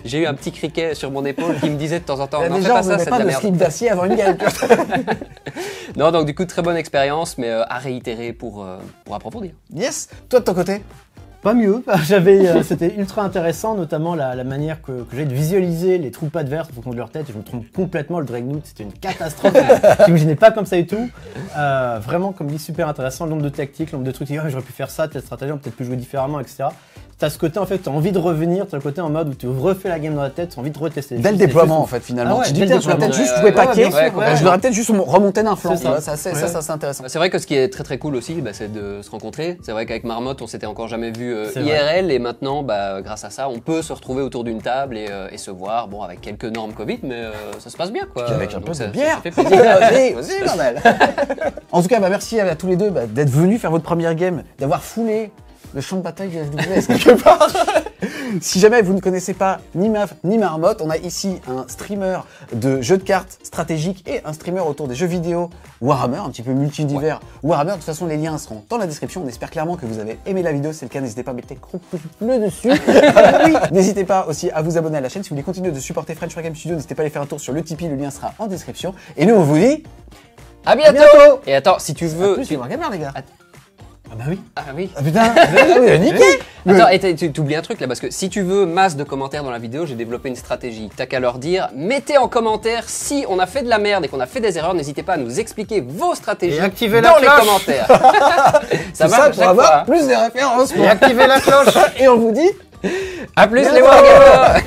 J'ai eu un petit criquet sur mon épaule qui me disait de temps en temps non, fais Déjà, pas on ça, ne met c'est de pas la de merde. slip d'acier avant une game. Non, donc du coup, très bonne expérience, mais à réitérer pour approfondir. Yes. Toi de ton côté. Pas mieux. C'était ultra intéressant, notamment la manière que j'ai de visualiser les troupes adverses en fonction de leur tête. Je me trompe complètement. Le Dreadnought, c'était une catastrophe. J'imaginais pas comme ça et tout. Vraiment, comme dit, super intéressant. Le nombre de tactiques, le nombre de trucs. J'aurais pu faire ça, telle stratégie, on peut-être pu jouer différemment, etc. T'as ce côté en fait, t'as envie de revenir, t'as le côté en mode où tu refais la game dans la tête, t'as envie de retester. Dès le déploiement en fait finalement. Ah ouais, Tu dis dès le peut-être je vais déploiement. peut-être juste jouer paquet. ouais, Je l'aurais peut-être juste remonté d'un flanc. C'est ça. Tu vois, ça c'est intéressant. C'est vrai que ce qui est très très cool aussi, c'est de se rencontrer. C'est vrai qu'avec Marmotte, on s'était encore jamais vu C'est IRL et maintenant, grâce à ça, on peut se retrouver autour d'une table et se voir. Bon, avec quelques normes Covid, mais ça se passe bien quoi. Puis avec un Donc, peu ça de bière. ça fait plaisir. Vas-y, bordel. En tout cas, merci à tous les deux d'être venus faire votre première game, d'avoir foulé le champ de bataille du FWS quelque part. Si jamais vous ne connaissez pas ni Maf ni Marmotte, on a ici un streamer de jeux de cartes stratégiques et un streamer autour des jeux vidéo Warhammer, un petit peu multidivers Warhammer. De toute façon, les liens seront dans la description. On espère clairement que vous avez aimé la vidéo. Si c'est le cas, n'hésitez pas à mettre gros pouce bleu dessus. Oui. N'hésitez pas aussi à vous abonner à la chaîne. Si vous voulez continuer de supporter French Wargame Studio, n'hésitez pas à aller faire un tour sur le Tipeee. Le lien sera en description. Et nous, on vous dit À bientôt. bientôt. Et attends, si tu veux, plus les Wargamers, les gars. Ah bah oui. Ah oui. Ah putain, ah, nickel. Attends, et tu oublies un truc là, parce que si tu veux masse de commentaires dans la vidéo, j'ai développé une stratégie. T'as qu'à leur dire, mettez en commentaire si on a fait de la merde et qu'on a fait des erreurs, n'hésitez pas à nous expliquer vos stratégies Et activez la dans les cloche. commentaires. Ça C'est marche à pour chaque avoir fois. plus de références. Et activez la cloche. Et on vous dit À plus les Wargamers.